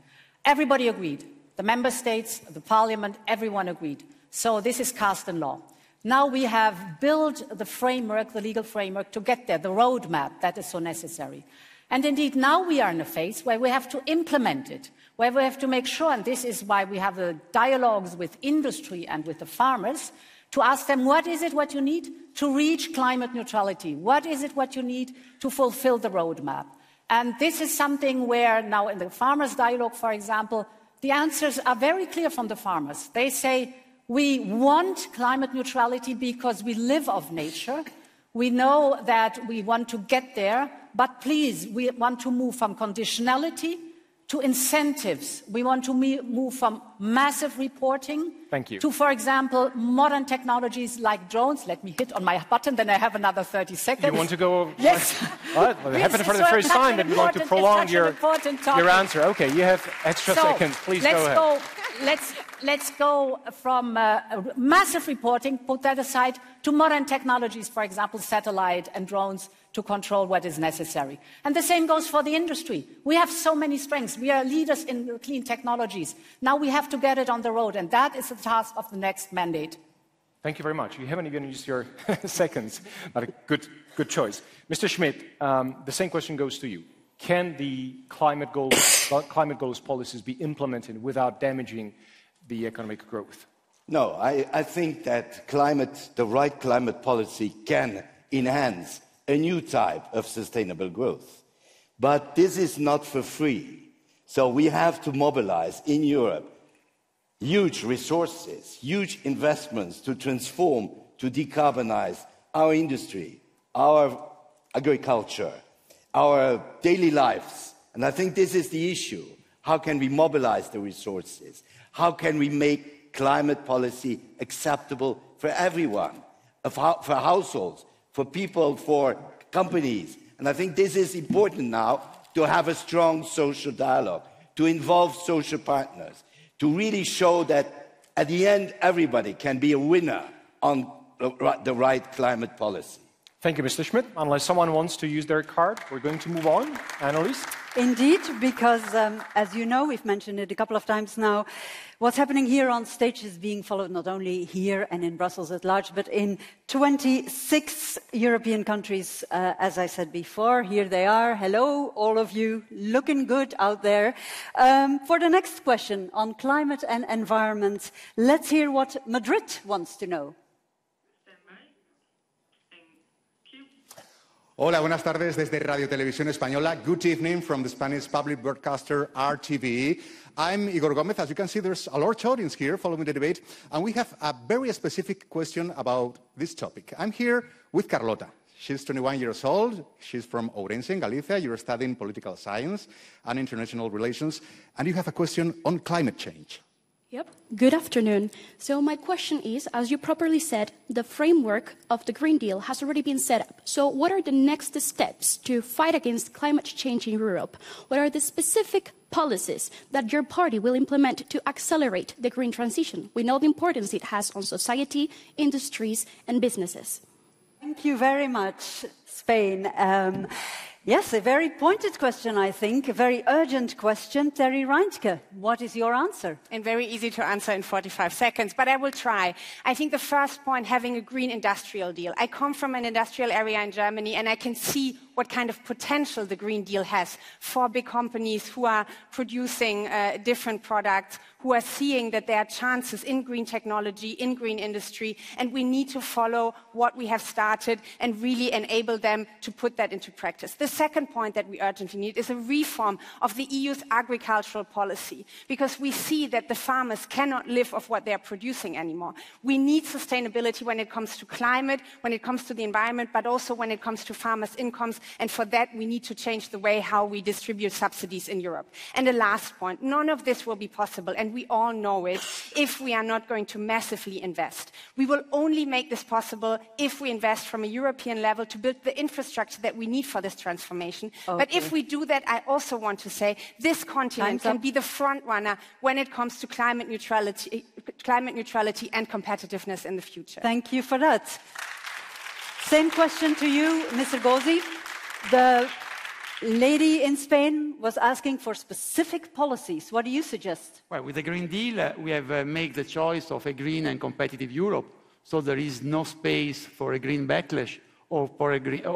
Everybody agreed. The member states, the parliament, everyone agreed. So this is cast in law. Now we have built the framework, the legal framework, to get there, the roadmap that is so necessary. And indeed, now we are in a phase where we have to implement it, where we have to make sure, and this is why we have the dialogues with industry and with the farmers, to ask them, what is it what you need to reach climate neutrality? What is it what you need to fulfill the roadmap? And this is something where now in the farmers' dialogue, for example, the answers are very clear from the farmers. They say, we want climate neutrality because we live off nature. We know that we want to get there, but please, we want to move from conditionality to incentives. We want to move from massive reporting to, for example, modern technologies like drones. Let me hit on my button, then I have another 30 seconds. You want to go? Yes. Well, it happened for the first time that you want to prolong your answer. Okay, you have extra seconds. Please go ahead. Let's go from massive reporting, put that aside, to modern technologies, for example, satellite and drones, to control what is necessary. And the same goes for the industry. We have so many strengths. We are leaders in clean technologies. Now we have to get it on the road, and that is the task of the next mandate. Thank you very much. You haven't even used your seconds, but a good choice. Mr. Schmit, the same question goes to you. Can the climate goals policies be implemented without damaging the economic growth? No, I think that the right climate policy can enhance a new type of sustainable growth. But this is not for free. So we have to mobilize in Europe huge resources, huge investments to transform, to decarbonize our industry, our agriculture, our daily lives. And I think this is the issue. How can we mobilize the resources? How can we make climate policy acceptable for everyone, for households, for people, for companies? And I think this is important now, to have a strong social dialogue, to involve social partners, to really show that at the end everybody can be a winner on the right climate policy. Thank you, Mr. Schmit. Unless someone wants to use their card, we're going to move on. Annelies? Indeed, because as you know, we've mentioned it a couple of times now, what's happening here on stage is being followed not only here and in Brussels at large, but in 26 European countries, as I said before. Here they are. Hello, all of you, looking good out there. For the next question on climate and environment, let's hear what Madrid wants to know. Hola, buenas tardes desde Radio Televisión Española. Good evening from the Spanish public broadcaster RTV. I'm Igor Gomez. As you can see, there's a large audience here following the debate, and we have a very specific question about this topic. I'm here with Carlota. She's 21 years old. She's from Ourense in Galicia. You're studying political science and international relations, and you have a question on climate change. Yep. Good afternoon. So my question is, as you properly said, the framework of the Green Deal has already been set up. So what are the next steps to fight against climate change in Europe? What are the specific policies that your party will implement to accelerate the green transition? We know the importance it has on society, industries, and businesses. Thank you very much, Spain. Yes, a very pointed question, I think, a very urgent question. Terry Reintke, what is your answer? And very easy to answer in 45 seconds, but I will try. I think the first point, having a green industrial deal. I come from an industrial area in Germany, and I can see what kind of potential the Green Deal has for big companies who are producing different products, who are seeing that there are chances in green technology, in green industry, and we need to follow what we have started and really enable them to put that into practice. The second point that we urgently need is a reform of the EU's agricultural policy, because we see that the farmers cannot live off what they are producing anymore. We need sustainability when it comes to climate, when it comes to the environment, but also when it comes to farmers' incomes, And for that, we need to change the way how we distribute subsidies in Europe. And the last point, none of this will be possible, and we all know it, if we are not going to massively invest. We will only make this possible if we invest from a European level to build the infrastructure that we need for this transformation. Okay. But if we do that, I also want to say this continent can be the front runner when it comes to climate neutrality and competitiveness in the future. Thank you for that. Same question to you, Mr. Gozi. The lady in Spain was asking for specific policies. What do you suggest? Well, with the Green Deal, we have made the choice of a green and competitive Europe, so there is no space for a green backlash or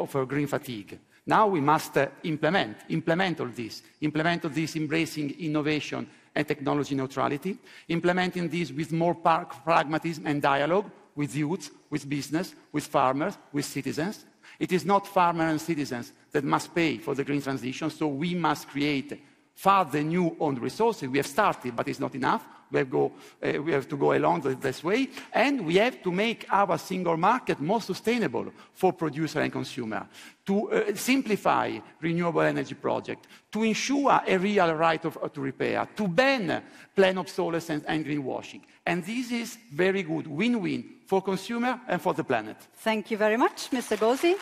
for green fatigue. Now we must implement all this embracing innovation and technology neutrality, implementing this with more pragmatism and dialogue with youth, with business, with farmers, with citizens. It is not farmers and citizens that must pay for the green transition, so we must create further new owned resources. We have started, but it's not enough. We have to go along this way, and we have to make our single market more sustainable for producer and consumer, to simplify renewable energy projects, to ensure a real right to repair, to ban planned obsolescence and greenwashing. And this is very good, win-win for consumer and for the planet. Thank you very much, Mr. Gozi.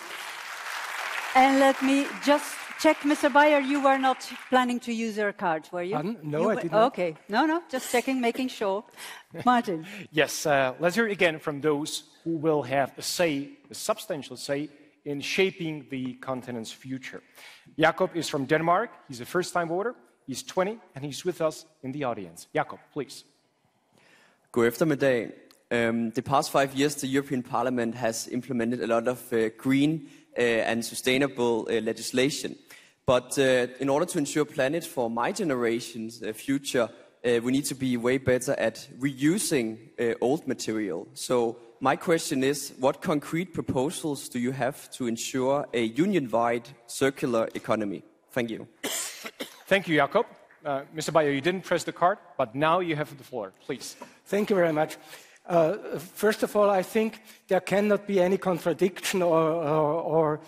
And let me just check, Mr. Baier, you were not planning to use your card, were you? No, I did not. Okay. No, just checking, making sure. Martin. Yes, let's hear again from those who will have a say, a substantial say, in shaping the continent's future. Jakob is from Denmark. He's a first-time voter. He's 20, and he's with us in the audience. Jakob, please. God eftermiddag. The past 5 years, the European Parliament has implemented a lot of green and sustainable legislation. But in order to ensure planet for my generation's future, we need to be way better at reusing old material. So my question is, what concrete proposals do you have to ensure a union-wide circular economy? Thank you. Thank you, Jakob. Mr. Baier, you didn't press the card, but now you have the floor. Please. Thank you very much. First of all, I think there cannot be any contradiction or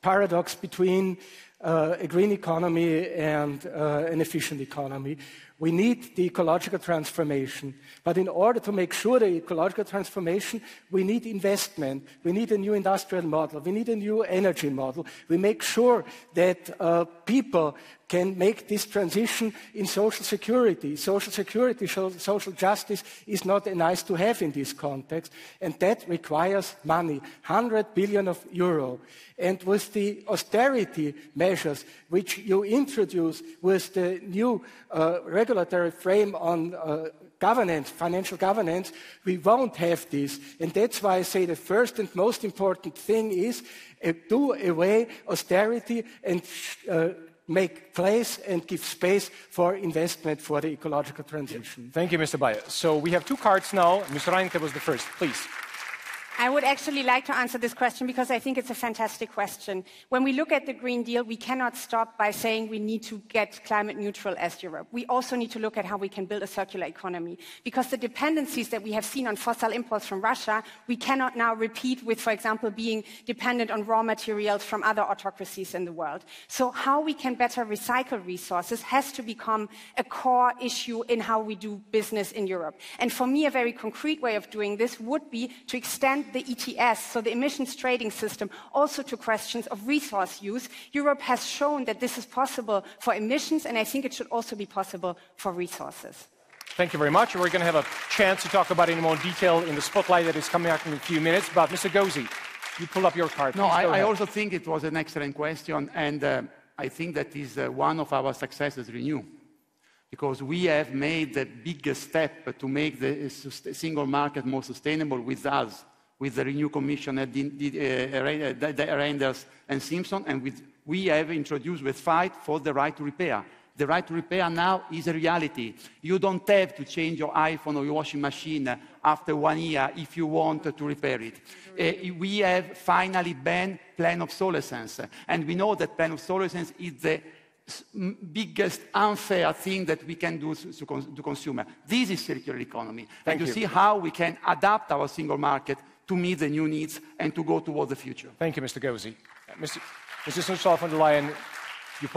paradox between a green economy and an efficient economy. We need the ecological transformation. But in order to make sure the ecological transformation, we need investment. We need a new industrial model. We need a new energy model. We make sure that people can make this transition in social security. Social security, social justice is not a nice to have in this context. And that requires money, 100 billion euro. And with the austerity measures which you introduce with the new regulatory frame on governance, financial governance, we won't have this. And that's why I say the first and most important thing is do away austerity and make place and give space for investment for the ecological transition. Thank you, Mr. Baier. So we have two cards now. Mr. Reintke was the first. Please. I would actually like to answer this question because I think it's a fantastic question. When we look at the Green Deal, we cannot stop by saying we need to get climate neutral as Europe. We also need to look at how we can build a circular economy, because the dependencies that we have seen on fossil imports from Russia, we cannot now repeat with, for example, being dependent on raw materials from other autocracies in the world. So how we can better recycle resources has to become a core issue in how we do business in Europe. And for me, a very concrete way of doing this would be to extend the ETS, so the emissions trading system, also to questions of resource use. Europe has shown that this is possible for emissions, and I think it should also be possible for resources. Thank you very much. We're going to have a chance to talk about it in more detail in the spotlight that is coming out in a few minutes. But Mr. Gozi, you pull up your card. No, I also think it was an excellent question, and I think that is one of our successes, Renew. Because we have made the biggest step to make the single market more sustainable with us, with the Renew Commission, Reinders and Simpson, and we have introduced with Fight for the right to repair. The right to repair now is a reality. You don't have to change your iPhone or your washing machine after 1 year if you want to repair it. We have finally banned planned obsolescence, and we know that planned obsolescence is the biggest unfair thing that we can do to consumer. This is circular economy. And you see how we can adapt our single market to meet the new needs and to go towards the future. Thank you, Mr. Gozi. Mrs. Ursula von der Leyen, you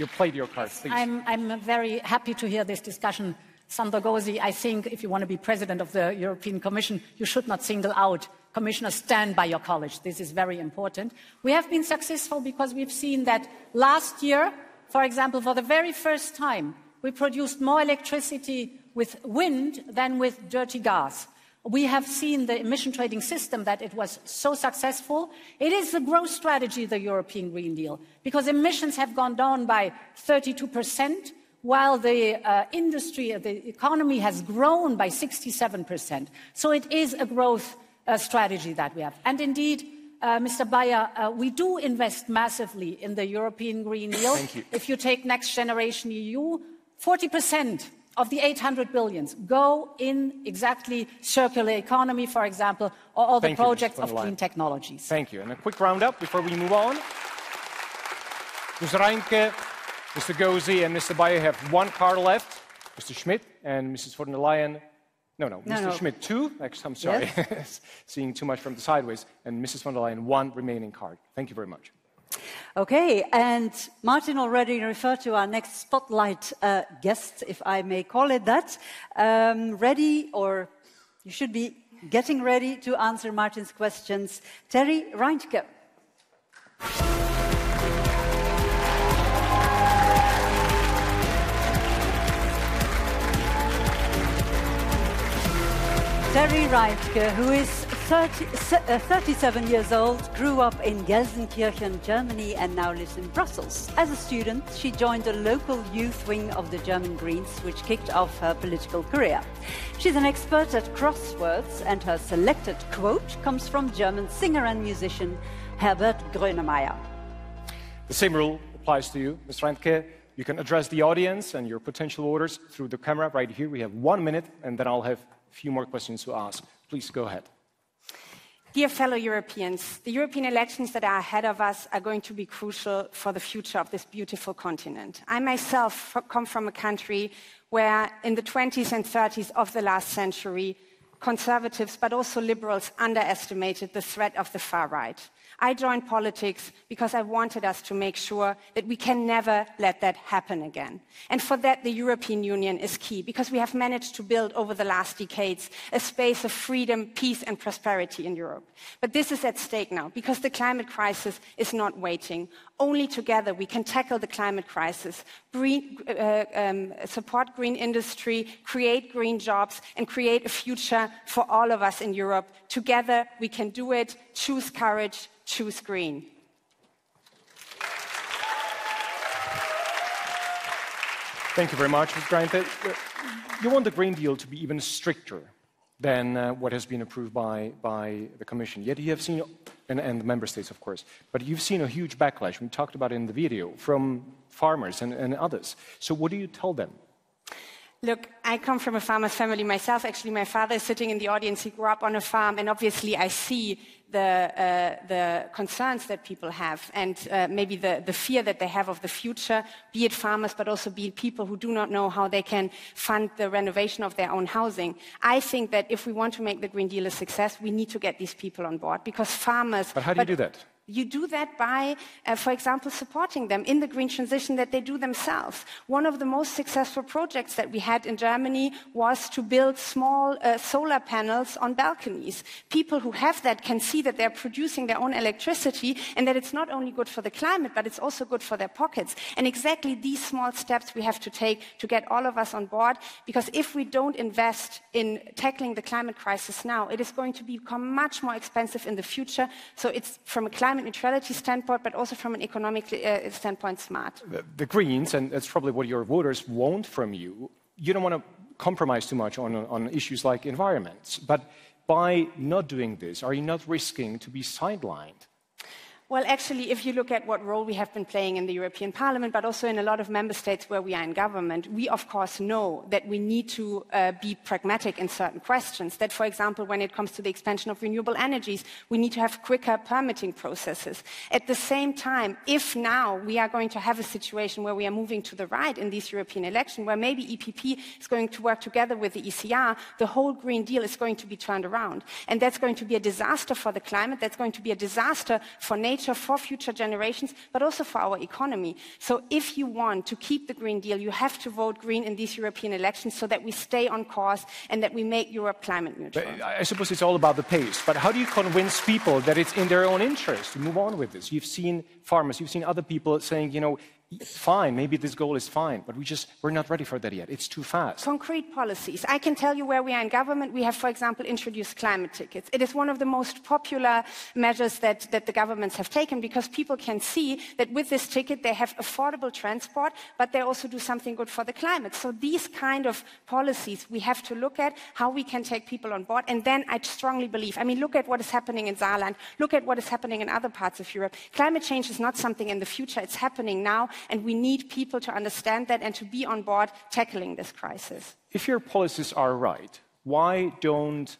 played your card, please. I'm very happy to hear this discussion. Sandro Gozi, I think if you want to be president of the European Commission, you should not single out commissioners. Stand by your college. This is very important. We have been successful because we've seen that last year, for example, for the very first time, we produced more electricity with wind than with dirty gas. We have seen the emission trading system that it was so successful. It is the growth strategy, the European Green Deal, because emissions have gone down by 32%, while the industry, the economy has grown by 67%. So it is a growth strategy that we have. And indeed, Mr. Baier, we do invest massively in the European Green Deal. Thank you. If you take Next Generation EU, 40% of the 800 billions go in exactly circular economy, for example, or all the projects of clean technologies. Thank you. And a quick roundup before we move on. Ms. Reintke, Mr. Gozi and Mr. Baier have one card left. Mr. Schmit and Mrs. von der Leyen. Mr. Schmit, two. Actually, I'm sorry. Yes. Seeing too much from the sideways. And Mrs. von der Leyen, one remaining card. Thank you very much. Okay, and Martin already referred to our next spotlight guest, if I may call it that. Ready, or you should be getting ready to answer Martin's questions. Terry Reintke. Terry Reintke, who is 37 years old, grew up in Gelsenkirchen, Germany, and now lives in Brussels. As a student, she joined the local youth wing of the German Greens, which kicked off her political career. She's an expert at crosswords, and her selected quote comes from German singer and musician Herbert Grönemeyer. The same rule applies to you, Ms. Reintke. You can address the audience and your potential voters through the camera right here. We have 1 minute, and then I'll have a few more questions to ask. Please go ahead. Dear fellow Europeans, the European elections that are ahead of us are going to be crucial for the future of this beautiful continent. I myself come from a country where in the 20s and 30s of the last century, conservatives but also liberals underestimated the threat of the far right. I joined politics because I wanted us to make sure that we can never let that happen again. And for that, the European Union is key, because we have managed to build over the last decades a space of freedom, peace and prosperity in Europe. But this is at stake now, because the climate crisis is not waiting. Only together we can tackle the climate crisis, support green industry, create green jobs and create a future for all of us in Europe. Together we can do it. Choose courage. Choose green. Thank you very much, Ms. Reintke. You want the Green Deal to be even stricter than what has been approved by the Commission. Yet you have seen, and the Member States, of course, but you've seen a huge backlash, we talked about it in the video, from farmers and others. So what do you tell them? Look, I come from a farmer's family myself. Actually, my father is sitting in the audience. He grew up on a farm, and obviously I see the concerns that people have, and maybe the fear that they have of the future, be it farmers, but also be it people who do not know how they can fund the renovation of their own housing. I think that if we want to make the Green Deal a success, we need to get these people on board, because farmers... But how do you do that? You do that by, for example, supporting them in the green transition that they do themselves. One of the most successful projects that we had in Germany was to build small solar panels on balconies. People who have that can see that they're producing their own electricity, and that it's not only good for the climate, but it's also good for their pockets. And exactly these small steps we have to take to get all of us on board, because if we don't invest in tackling the climate crisis now, it is going to become much more expensive in the future. So it's, from a climate neutrality standpoint, but also from an economic standpoint, smart. The Greens, and that's probably what your voters want from you, you don't want to compromise too much on issues like environment. But by not doing this, are you not risking to be sidelined? Well, actually, if you look at what role we have been playing in the European Parliament, but also in a lot of member states where we are in government, we, of course, know that we need to be pragmatic in certain questions. That, for example, when it comes to the expansion of renewable energies, we need to have quicker permitting processes. At the same time, if now we are going to have a situation where we are moving to the right in these European elections, where maybe EPP is going to work together with the ECR, the whole Green Deal is going to be turned around. And that's going to be a disaster for the climate, that's going to be a disaster for nature, for future generations, but also for our economy. So if you want to keep the Green Deal, you have to vote green in these European elections so that we stay on course and that we make Europe climate neutral. But I suppose it's all about the pace, but how do you convince people that it's in their own interest to move on with this? You've seen farmers, you've seen other people saying, you know, fine, maybe this goal is fine, but we're not ready for that yet. It's too fast. Concrete policies. I can tell you where we are in government. We have, for example, introduced climate tickets. It is one of the most popular measures that the governments have taken because people can see that with this ticket they have affordable transport, but they also do something good for the climate. So these kind of policies we have to look at, how we can take people on board. And then I strongly believe, I mean, look at what is happening in Saarland. Look at what is happening in other parts of Europe. Climate change is not something in the future. It's happening now. And we need people to understand that and to be on board tackling this crisis. If your policies are right, why don't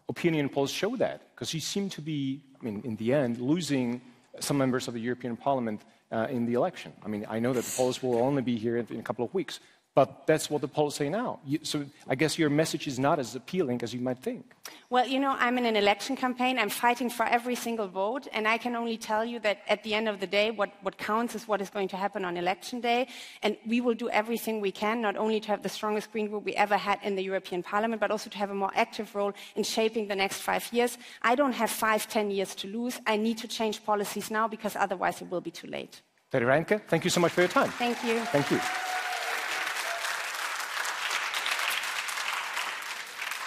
opinion polls show that? Because you seem to be, I mean, in the end, losing some members of the European Parliament in the election. I mean, I know that the polls will only be here in a couple of weeks, but that's what the polls say now. So I guess your message is not as appealing as you might think. Well, you know, I'm in an election campaign. I'm fighting for every single vote. And I can only tell you that at the end of the day, what counts is what is going to happen on election day. And we will do everything we can, not only to have the strongest Green Group we ever had in the European Parliament, but also to have a more active role in shaping the next 5 years. I don't have 5-10 years to lose. I need to change policies now because otherwise it will be too late. Reintke, thank you so much for your time. Thank you. Thank you.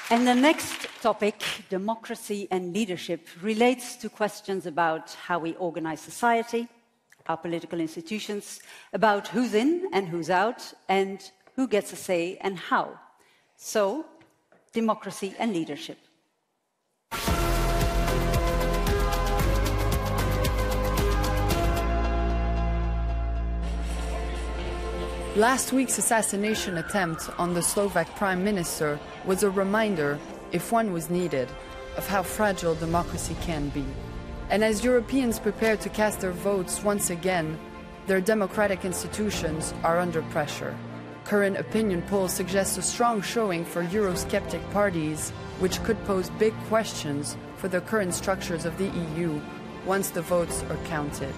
And the next topic, democracy and leadership, relates to questions about how we organize society, our political institutions, about who's in and who's out, and who gets a say and how. So, democracy and leadership. Last week's assassination attempt on the Slovak Prime Minister was a reminder, if one was needed, of how fragile democracy can be. And as Europeans prepare to cast their votes once again, their democratic institutions are under pressure. Current opinion polls suggest a strong showing for Eurosceptic parties, which could pose big questions for the current structures of the EU once the votes are counted.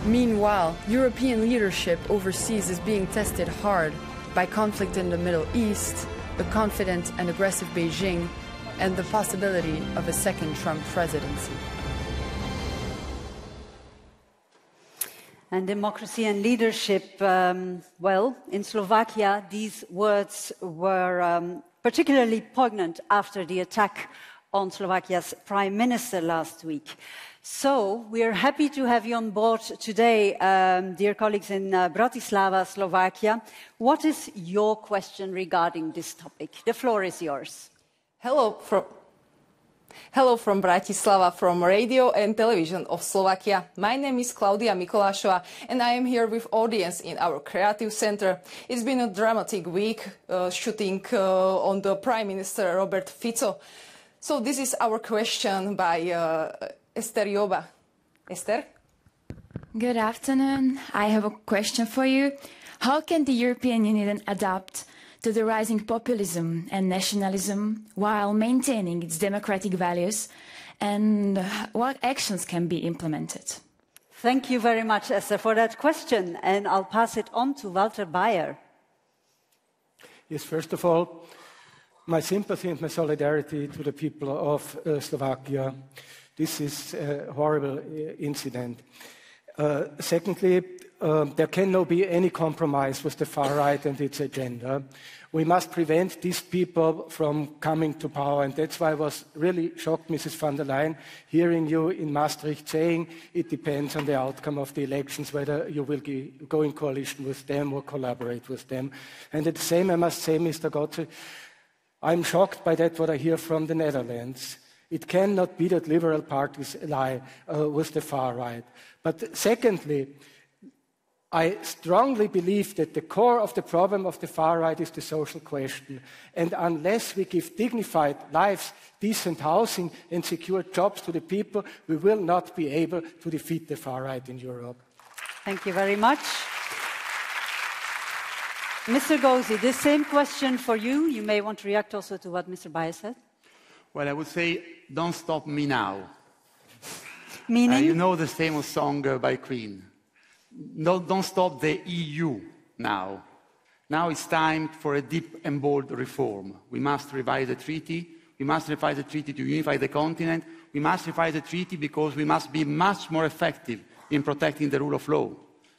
Meanwhile, European leadership overseas is being tested hard by conflict in the Middle East, the confident and aggressive Beijing, and the possibility of a second Trump presidency. And democracy and leadership, well, in Slovakia, these words were particularly poignant after the attack on Slovakia's prime minister last week. So, we are happy to have you on board today, dear colleagues in Bratislava, Slovakia. What is your question regarding this topic? The floor is yours. Hello from Bratislava, from Radio and Television of Slovakia. My name is Klaudia Mikolášová and I am here with audience in our creative center. It's been a dramatic week shooting on the Prime Minister Robert Fico. So this is our question by Esther Joba. Esther? Good afternoon. I have a question for you. How can the European Union adapt to the rising populism and nationalism while maintaining its democratic values, and what actions can be implemented? Thank you very much, Esther, for that question, and I'll pass it on to Walter Baier. Yes, first of all, my sympathy and my solidarity to the people of Slovakia. This is a horrible incident. Secondly, there can no be any compromise with the far right and its agenda. We must prevent these people from coming to power, and that's why I was really shocked, Mrs. von der Leyen, hearing you in Maastricht saying it depends on the outcome of the elections whether you will go in coalition with them or collaborate with them. And at the same, I must say, Mr. Gozi, I'm shocked by that what I hear from the Netherlands. It cannot be that liberal parties ally with the far right. But secondly, I strongly believe that the core of the problem of the far right is the social question. And unless we give dignified lives, decent housing and secure jobs to the people, we will not be able to defeat the far right in Europe. Thank you very much. Mr. Gozi, the same question for you. You may want to react also to what Mr. Baier said. Well, I would say, don't stop me now. Meaning? You know the famous song by Queen. No, don't stop the EU now. Now it's time for a deep and bold reform. We must revise the treaty. We must revise the treaty to unify the continent. We must revise the treaty because we must be much more effective in protecting the rule of law.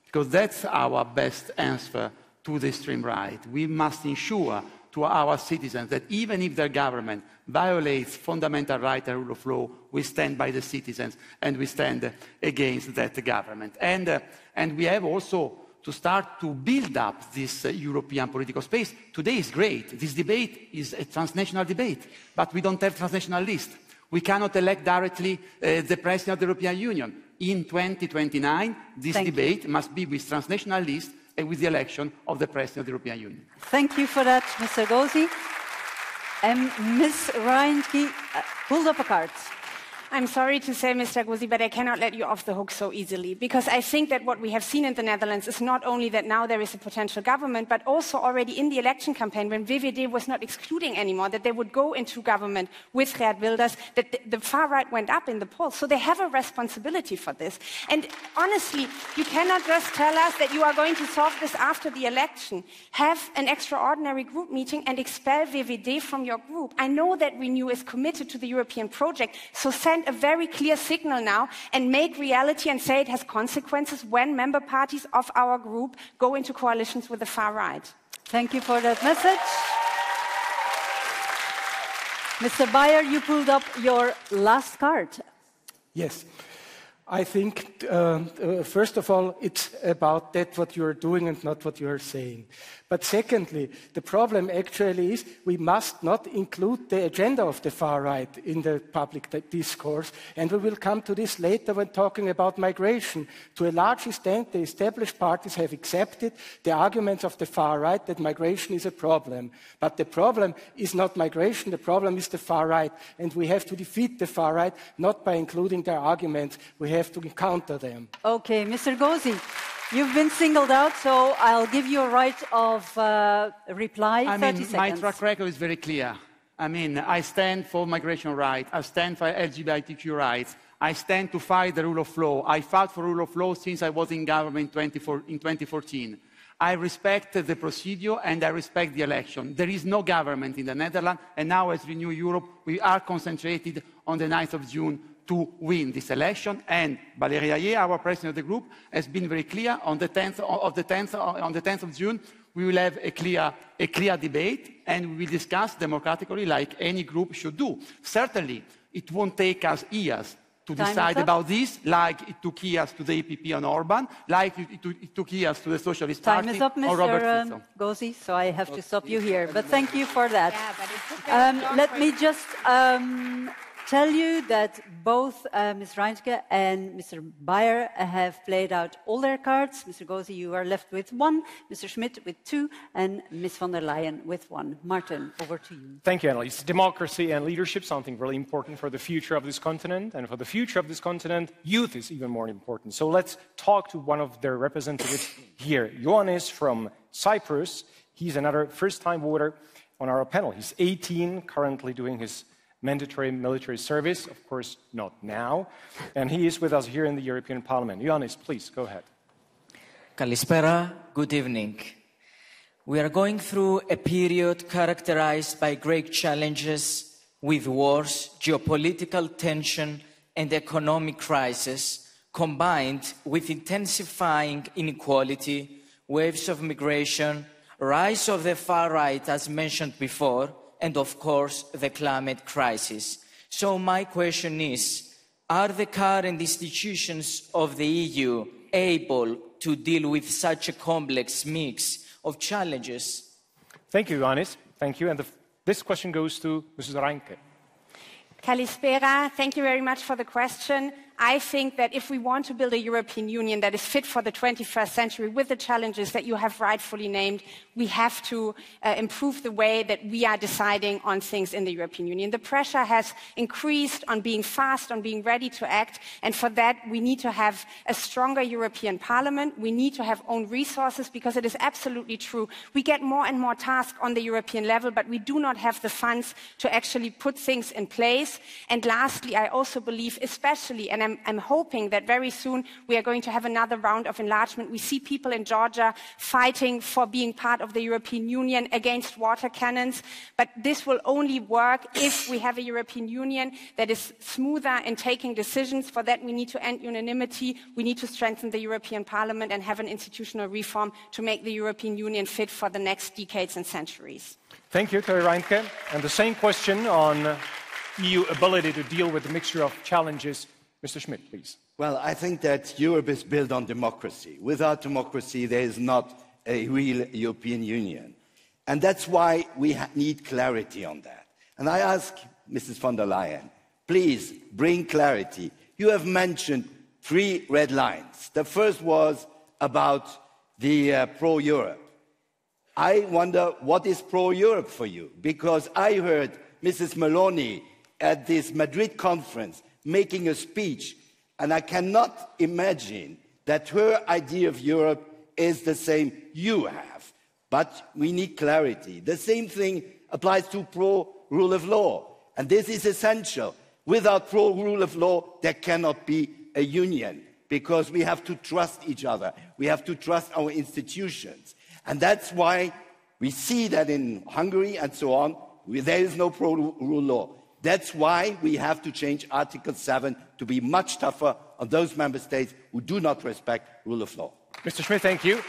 Because that's our best answer to the extreme right. We must ensure to our citizens that even if their government violates fundamental rights and rule of law, we stand by the citizens and we stand against that government. And we have also to start to build up this European political space. Today is great. This debate is a transnational debate, but we don't have transnational list. We cannot elect directly the President of the European Union. In 2029, this debate must be with transnational list and with the election of the President of the European Union. Thank you for that, Mr. Gozi. Ms. Reintke pulled up a card. I'm sorry to say, Mr. Gozi, but I cannot let you off the hook so easily, because I think that what we have seen in the Netherlands is not only that now there is a potential government, but also already in the election campaign, when VVD was not excluding anymore that they would go into government with Geert Wilders, that the far right went up in the polls. So they have a responsibility for this. And honestly, you cannot just tell us that you are going to solve this after the election. Have an extraordinary group meeting and expel VVD from your group. I know that Renew is committed to the European project, so send a very clear signal now and make reality and say it has consequences when member parties of our group go into coalitions with the far right. Thank you for that message. Mr. Baier, you pulled up your last card. Yes. I think, first of all, it's about that what you are doing and not what you are saying. But secondly, the problem actually is we must not include the agenda of the far right in the public discourse. And we will come to this later when talking about migration. To a large extent, the established parties have accepted the arguments of the far right that migration is a problem. But the problem is not migration, the problem is the far right. And we have to defeat the far right, not by including their arguments. We have to counter them. Okay, Mr. Gozi. You've been singled out, so I'll give you a right of reply. 30 seconds. My track record is very clear. I stand for migration rights. I stand for LGBTQ rights. I stand to fight the rule of law. I fought for rule of law since I was in government in 2014. I respect the procedure and I respect the election. There is no government in the Netherlands, and now as Renew Europe, we are concentrated on the 9th of June to win this election, and Valérie Ayer, our president of the group, has been very clear. On the 10th of June, we will have a clear debate, and we will discuss democratically, like any group should do. Certainly, it won't take us years to decide about this, like it took years to the EPP on Orban, like it took years to the Socialist Party. Time is up, Mr. Gozi, so I have to stop you here. But thank you for that. Let me just tell you that both Ms. Reintke and Mr. Baier have played out all their cards. Mr. Gozi, you are left with 1, Mr. Schmit with 2, and Ms. von der Leyen with 1. Martin, over to you. Thank you, Annelies. Democracy and leadership, something really important for the future of this continent. And for the future of this continent, youth is even more important. So let's talk to one of their representatives here. Ioannis from Cyprus. He's another first-time voter on our panel. He's 18, currently doing his mandatory military service, of course not now, and he is with us here in the European Parliament. Ioannis, please, go ahead. Kalispera, good evening. We are going through a period characterized by great challenges with wars, geopolitical tension and economic crisis, combined with intensifying inequality, waves of migration, rise of the far right as mentioned before, and of course, the climate crisis. So my question is, are the current institutions of the EU able to deal with such a complex mix of challenges? Thank you, Ioannis. Thank you. And this question goes to Mrs. Reintke. Kalispera, thank you very much for the question. I think that if we want to build a European Union that is fit for the 21st century with the challenges that you have rightfully named, we have to improve the way that we are deciding on things in the European Union. The pressure has increased on being fast, on being ready to act, and for that we need to have a stronger European Parliament. We need to have own resources, because it is absolutely true. We get more and more tasks on the European level, but we do not have the funds to actually put things in place. And lastly, I also believe, especially, and I'm hoping that very soon we are going to have another round of enlargement. We see people in Georgia fighting for being part of the European Union against water cannons, but this will only work if we have a European Union that is smoother in taking decisions. For that, we need to end unanimity, we need to strengthen the European Parliament and have an institutional reform to make the European Union fit for the next decades and centuries. Thank you, Reintke. And the same question on EU ability to deal with the mixture of challenges. Mr. Schmit, please. Well, I think that Europe is built on democracy. Without democracy, there is not a real European Union. And that's why we need clarity on that. And I ask Mrs. von der Leyen, please bring clarity. You have mentioned 3 red lines. The first was about the pro-Europe. I wonder, what is pro-Europe for you? Because I heard Mrs. Meloni at this Madrid conference making a speech, and I cannot imagine that her idea of Europe is the same you have. But we need clarity. The same thing applies to pro-rule of law, and this is essential. Without pro-rule of law, there cannot be a union, because we have to trust each other. We have to trust our institutions. And that's why we see that in Hungary and so on, there is no pro-rule law. That's why we have to change Article 7 to be much tougher on those member states who do not respect rule of law. Mr. Schmit, thank you.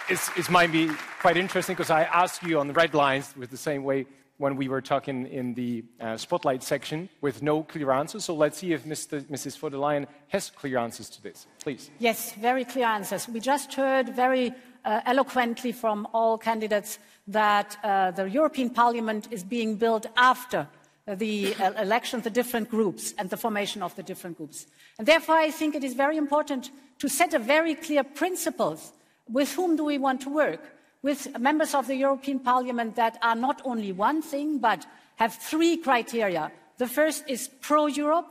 It might be quite interesting, because I asked you on the red lines with the same way when we were talking in the spotlight section with no clear answers. So let's see if Mrs. von der Leyen has clear answers to this. Please. Yes, very clear answers. We just heard very eloquently from all candidates that the European Parliament is being built after the election of the different groups and the formation of the different groups. And therefore, I think it is very important to set a very clear principles. With whom do we want to work? With members of the European Parliament that are not only one thing, but have 3 criteria. The first is pro-Europe,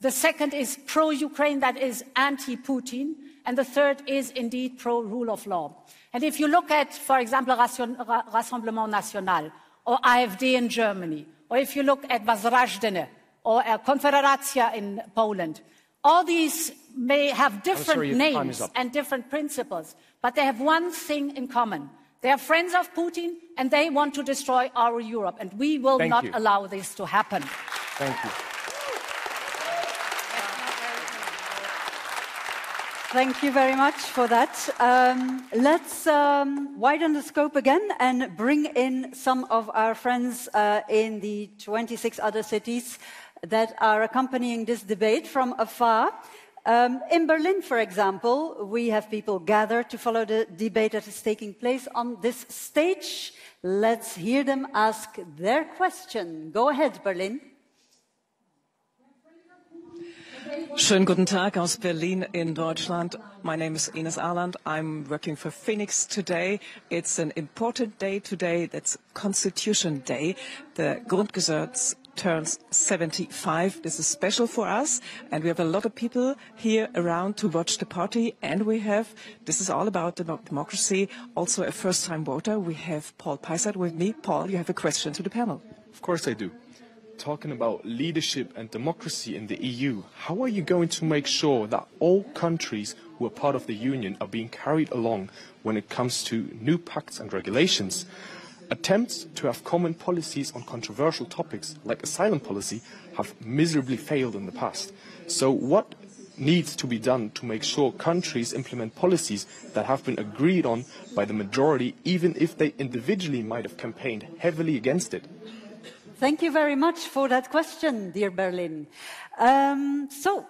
the second is pro-Ukraine, that is anti-Putin, and the third is indeed pro-rule of law. And if you look at, for example, Rassemblement National, or AfD in Germany, or if you look at Возрождение, or Konfederacja in Poland, all these may have different names and different principles, but they have one thing in common. They are friends of Putin, and they want to destroy our Europe, and we will not allow this to happen. Thank you. Thank you very much for that. Let's widen the scope again and bring in some of our friends in the 26 other cities that are accompanying this debate from afar. In Berlin, for example, we have people gathered to follow the debate that is taking place on this stage. Let's hear them ask their question. Go ahead, Berlin. Schönen guten Tag aus Berlin in Deutschland. My name is Ines Arland. I'm working for Phoenix today. It's an important day today. That's Constitution Day. The Grundgesetz turns 75. This is special for us, and we have a lot of people here around to watch the party, and we have, this is all about democracy, also a first-time voter. We have Paul Peisert with me. Paul, you have a question to the panel. Of course I do. Talking about leadership and democracy in the EU, how are you going to make sure that all countries who are part of the Union are being carried along when it comes to new pacts and regulations? Attempts to have common policies on controversial topics like asylum policy have miserably failed in the past. So what needs to be done to make sure countries implement policies that have been agreed on by the majority, even if they individually might have campaigned heavily against it? Thank you very much for that question, dear Berlin. So,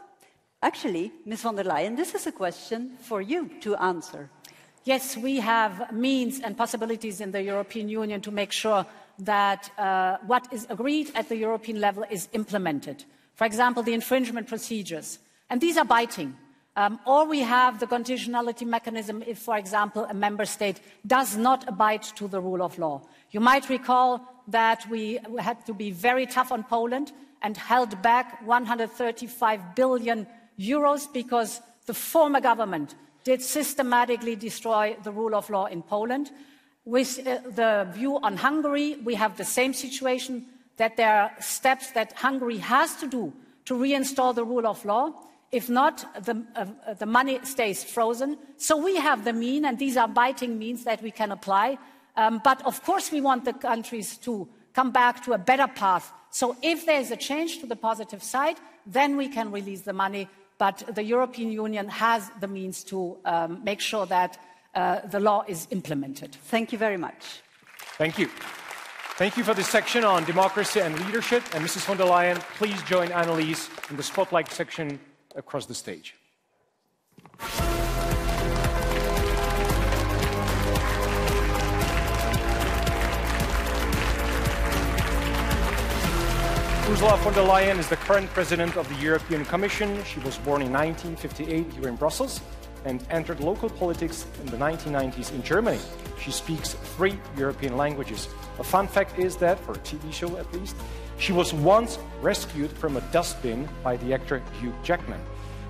actually, Ms. von der Leyen, this is a question for you to answer. Yes, we have means and possibilities in the European Union to make sure that what is agreed at the European level is implemented. For example, the infringement procedures. And these are binding. Or we have the conditionality mechanism if, for example, a member state does not abide to the rule of law. You might recall that we had to be very tough on Poland and held back 135 billion euros because the former government did systematically destroy the rule of law in Poland. With the view on Hungary, we have the same situation, that there are steps that Hungary has to do to reinstall the rule of law. If not, the money stays frozen. So we have the means, and these are binding means that we can apply. But of course, we want the countries to come back to a better path. So if there is a change to the positive side, then we can release the money. But the European Union has the means to make sure that the law is implemented. Thank you very much. Thank you. Thank you for this section on democracy and leadership. And Mrs. von der Leyen, please join Annelies in the spotlight section across the stage. Ursula von der Leyen is the current president of the European Commission. She was born in 1958 here in Brussels and entered local politics in the 1990s in Germany. She speaks 3 European languages. A fun fact is that, for a TV show at least, she was once rescued from a dustbin by the actor Hugh Jackman.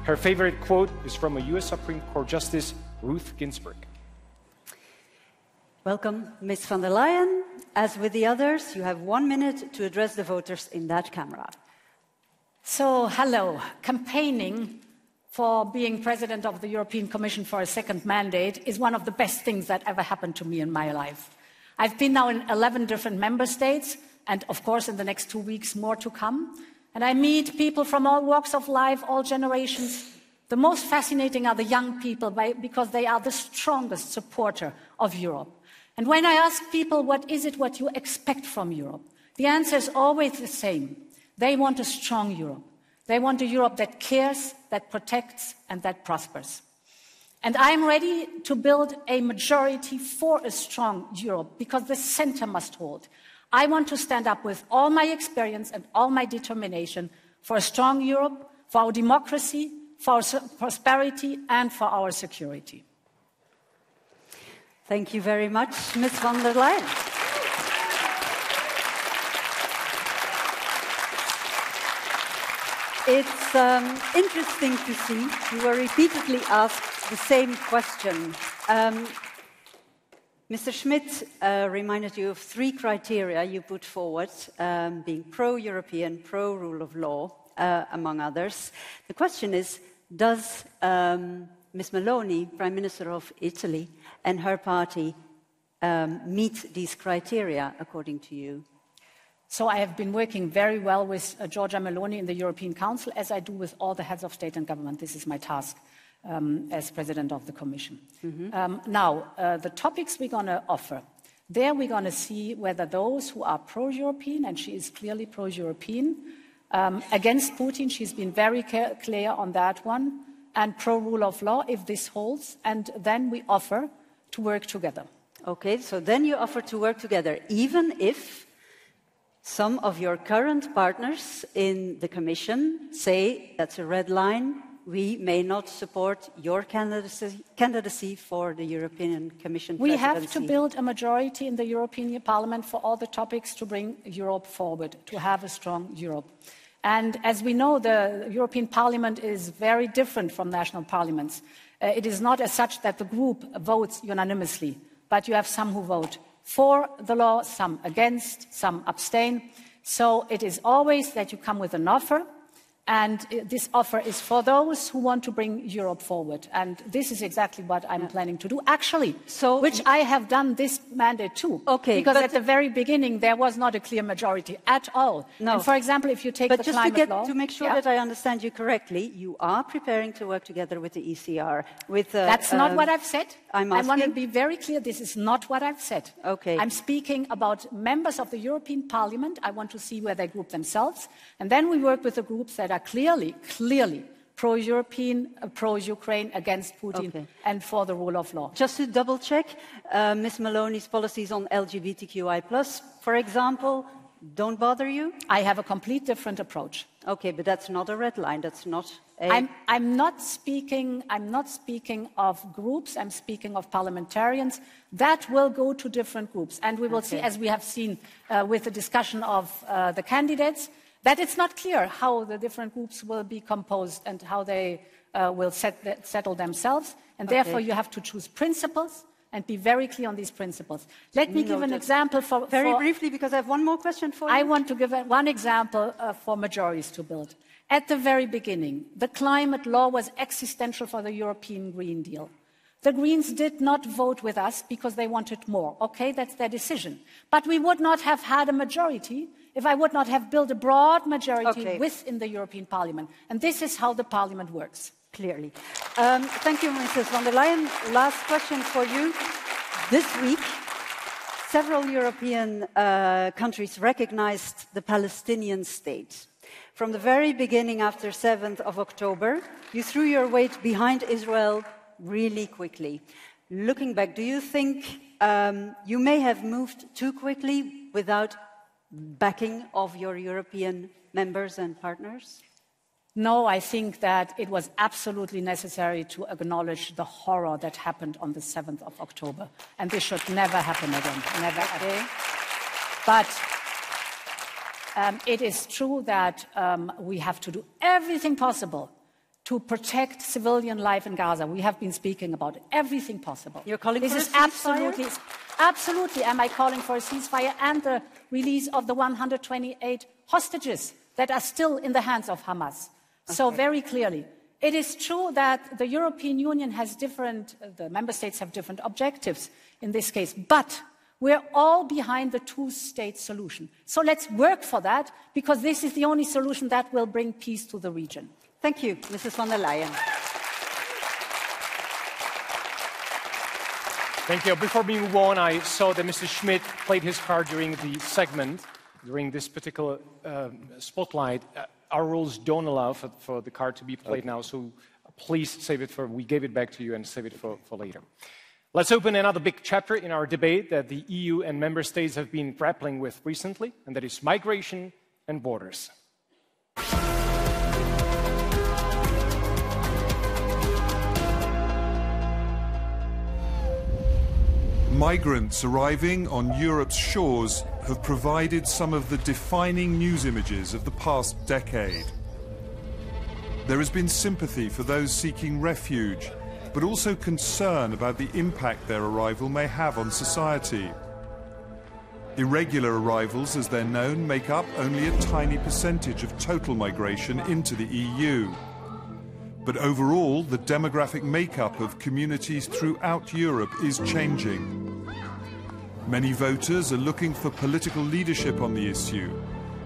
Her favorite quote is from a US Supreme Court Justice, Ruth Ginsburg. Welcome, Ms. von der Leyen. As with the others, you have 1 minute to address the voters in that camera. So, hello. Campaigning for being president of the European Commission for a second mandate is one of the best things that ever happened to me in my life. I've been now in 11 different member states, and of course in the next 2 weeks more to come. And I meet people from all walks of life, all generations. The most fascinating are the young people because they are the strongest supporter of Europe. And when I ask people, what is it what you expect from Europe? The answer is always the same. They want a strong Europe. They want a Europe that cares, that protects, and that prospers. And I'm ready to build a majority for a strong Europe because the center must hold. I want to stand up with all my experience and all my determination for a strong Europe, for our democracy, for our prosperity, and for our security. Thank you very much, Ms. von der Leyen. It's interesting to see you were repeatedly asked the same question. Mr. Schmit reminded you of 3 criteria you put forward, being pro-European, pro-rule of law, among others. The question is, does Ms. Meloni, Prime Minister of Italy, and her party meet these criteria, according to you? So I have been working very well with Giorgia Meloni in the European Council, as I do with all the heads of state and government. This is my task as president of the Commission. Now, the topics we're going to offer, there we're going to see whether those who are pro-European, and she is clearly pro-European, against Putin, she's been very clear on that one, and pro-rule of law, if this holds, and then we offer to work together. Okay, so then you offer to work together, even if some of your current partners in the Commission say that's a red line, we may not support your candidacy for the European Commission presidency. We have to build a majority in the European Parliament for all the topics to bring Europe forward, to have a strong Europe. And as we know, the European Parliament is very different from national parliaments. It is not as such that the group votes unanimously, but you have some who vote for the law, some against, some abstain. So it is always that you come with an offer, and this offer is for those who want to bring Europe forward. And this is exactly what I'm planning to do, actually, which I have done this mandate too. Okay, because at the very beginning, there was not a clear majority at all. No. And for example, if you take the climate law... But just to make sure that I understand you correctly, you are preparing to work together with the ECR. That's not what I've said. I want to asking... be very clear, this is not what I've said. Okay. I'm speaking about members of the European Parliament. I want to see where they group themselves. And then we work with the groups that are clearly pro-European, pro-Ukraine, against Putin, and for the rule of law. Just to double check, Ms. Maloney's policies on LGBTQI+, for example, don't bother you? I have a complete different approach. Okay, but that's not a red line. That's not a... I'm not speaking of groups. I'm speaking of parliamentarians. That will go to different groups, and we will see, as we have seen with the discussion of the candidates, that it's not clear how the different groups will be composed and how they will settle themselves, and therefore you have to choose principles and be very clear on these principles. Let me give an example for... Very briefly, because I have one more question for you. I want to give one example for majorities to build. At the very beginning, the climate law was existential for the European Green Deal. The Greens did not vote with us because they wanted more. Okay, that's their decision. But we would not have had a majority if I would not have built a broad majority within the European Parliament. And this is how the Parliament works. Clearly. Thank you, Mrs. von der Leyen. Last question for you. This week, several European countries recognized the Palestinian state. From the very beginning, after 7th of October, you threw your weight behind Israel really quickly. Looking back, do you think you may have moved too quickly without backing of your European members and partners? No, I think that it was absolutely necessary to acknowledge the horror that happened on the 7th of October. And this should never happen again, never again. But it is true that we have to do everything possible to protect civilian life in Gaza. We have been speaking about it, everything possible. You're calling for a ceasefire? Absolutely. Am I calling for a ceasefire and the release of the 128 hostages that are still in the hands of Hamas? So very clearly, it is true that the European Union has the member states have different objectives in this case, but we're all behind the two-state solution. So let's work for that, because this is the only solution that will bring peace to the region. Thank you, Mrs. von der Leyen. Thank you. Before we move on, I saw that Mr. Schmit played his card during the segment, during this particular spotlight. Our rules don't allow for the card to be played now, so please save it we gave it back to you and save it for later. Let's open another big chapter in our debate that the EU and member states have been grappling with recently, and that is migration and borders. Migrants arriving on Europe's shores have provided some of the defining news images of the past decade. There has been sympathy for those seeking refuge, but also concern about the impact their arrival may have on society. Irregular arrivals, as they're known, make up only a tiny percentage of total migration into the EU. But overall, the demographic makeup of communities throughout Europe is changing. Many voters are looking for political leadership on the issue,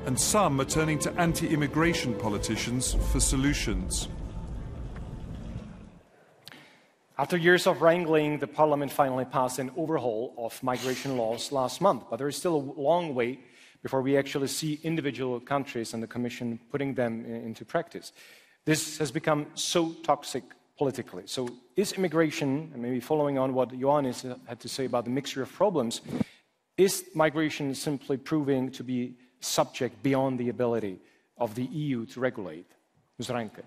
and some are turning to anti-immigration politicians for solutions. After years of wrangling, the Parliament finally passed an overhaul of migration laws last month, but there is still a long way before we actually see individual countries and the Commission putting them into practice. This has become so toxic politically. So is immigration, and maybe following on what Ioannis had to say about the mixture of problems, is migration simply proving to be subject beyond the ability of the EU to regulate? Ms. Reintke.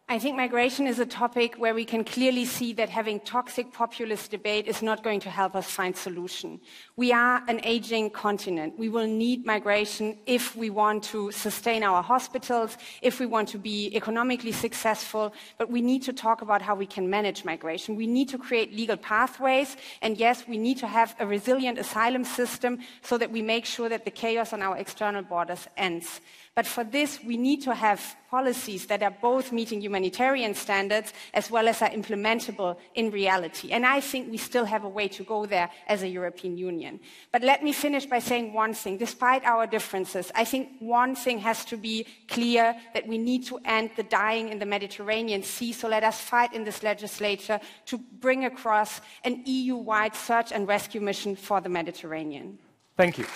I think migration is a topic where we can clearly see that having toxic populist debate is not going to help us find solution. We are an aging continent. We will need migration if we want to sustain our hospitals, if we want to be economically successful, but we need to talk about how we can manage migration. We need to create legal pathways, and yes, we need to have a resilient asylum system so that we make sure that the chaos on our external borders ends. But for this, we need to have policies that are both meeting humanitarian standards as well as are implementable in reality. And I think we still have a way to go there as a European Union. But let me finish by saying one thing. Despite our differences, I think one thing has to be clear, that we need to end the dying in the Mediterranean Sea. So let us fight in this legislature to bring across an EU-wide search and rescue mission for the Mediterranean. Thank you.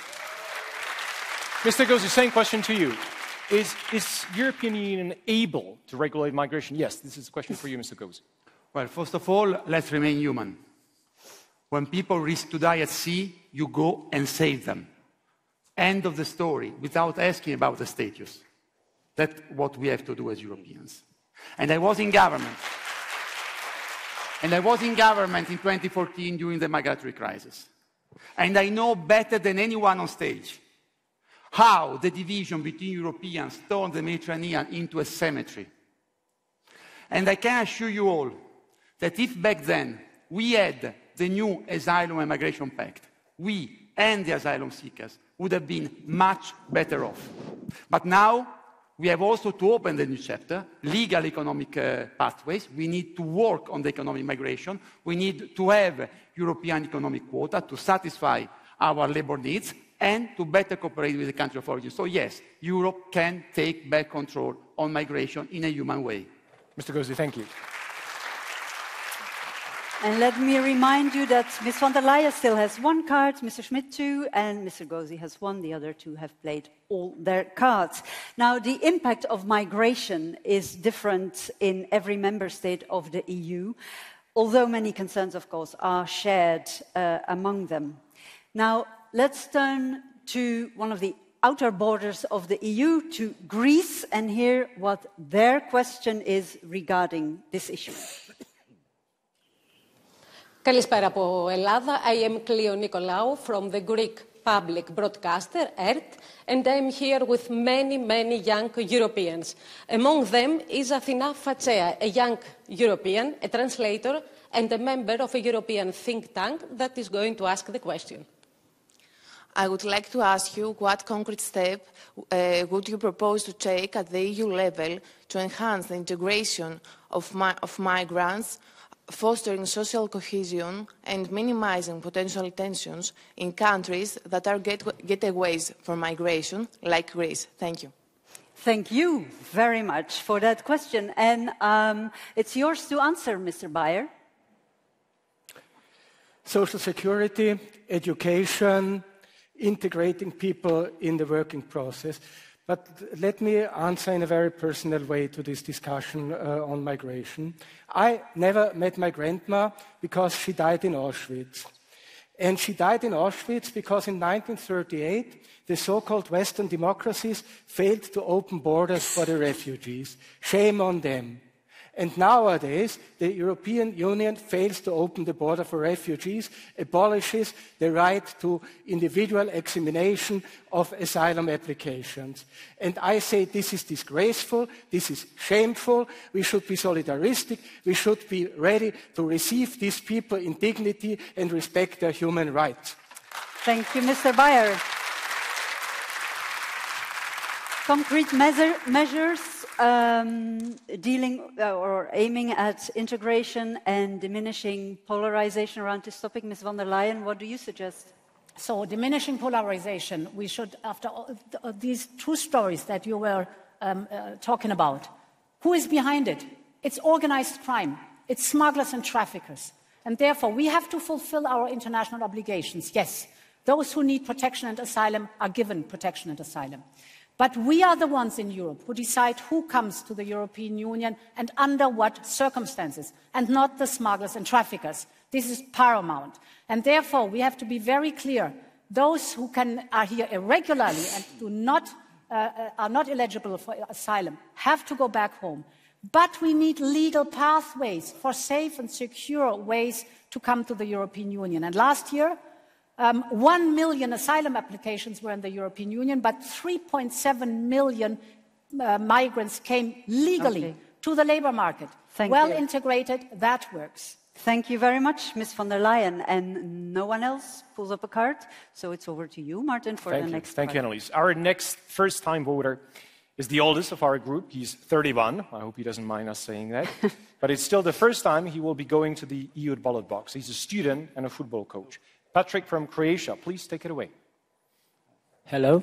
Mr. Gozi, same question to you. Is European Union able to regulate migration? Yes, this is a question for you, Mr. Gozi. Well, first of all, let's remain human. When people risk to die at sea, you go and save them. End of the story, without asking about the status. That's what we have to do as Europeans. And I was in government. And I was in government in 2014 during the migratory crisis. And I know better than anyone on stage how the division between Europeans turned the Mediterranean into a cemetery. And I can assure you all that if back then we had the new Asylum and Migration Pact, we and the asylum seekers would have been much better off. But now we have also to open the new chapter, legal economic pathways. We need to work on the economic migration. We need to have European economic quota to satisfy our labor needs and to better cooperate with the country of origin. So yes, Europe can take back control on migration in a human way. Mr. Gozi, thank you. And let me remind you that Ms. von der Leyen still has one card, Mr. Schmit too, and Mr. Gozi has one. The other two have played all their cards. Now, the impact of migration is different in every member state of the EU, although many concerns, of course, are shared among them. Now, let's turn to one of the outer borders of the EU, to Greece, and hear what their question is regarding this issue. Καλησπέρα από Ελλάδα. I am Cleo Nicolau from the Greek public broadcaster, ERT, and I am here with many young Europeans. Among them is Athina Fatsea, a young European, a translator, and a member of a European think tank that is going to ask the question. I would like to ask you what concrete step would you propose to take at the EU level to enhance the integration of migrants, fostering social cohesion and minimizing potential tensions in countries that are getaways for migration, like Greece. Thank you. Thank you very much for that question. And it's yours to answer, Mr. Baier. Social security, education, integrating people in the working process. But let me answer in a very personal way to this discussion on migration. I never met my grandma because she died in Auschwitz. And she died in Auschwitz because in 1938, the so-called Western democracies failed to open borders for the refugees. Shame on them. And nowadays, the European Union fails to open the border for refugees, abolishes the right to individual examination of asylum applications. And I say this is disgraceful, this is shameful, we should be solidaristic, we should be ready to receive these people in dignity and respect their human rights. Thank you, Mr. Baier. Concrete measures dealing or aiming at integration and diminishing polarization around this topic. Ms. von der Leyen, what do you suggest? So, diminishing polarization, we should, after all, these two stories that you were talking about, who is behind it? It's organized crime. It's smugglers and traffickers. And therefore, we have to fulfill our international obligations. Yes, those who need protection and asylum are given protection and asylum. But we are the ones in Europe who decide who comes to the European Union and under what circumstances, and not the smugglers and traffickers. This is paramount. And therefore, we have to be very clear. Those who are here irregularly and are not eligible for asylum have to go back home. But we need legal pathways for safe and secure ways to come to the European Union. And last year, 1 million asylum applications were in the European Union, but 3.7 million migrants came legally to the labour market. Well integrated, that works. Thank you very much, Ms. von der Leyen. And no one else pulls up a card, so it's over to you, Martin, for the next Thank you, Annelies. Our next first-time voter is the oldest of our group. He's 31. I hope he doesn't mind us saying that. But it's still the first time he will be going to the EU ballot box. He's a student and a football coach. Patrick from Croatia, please take it away. Hello.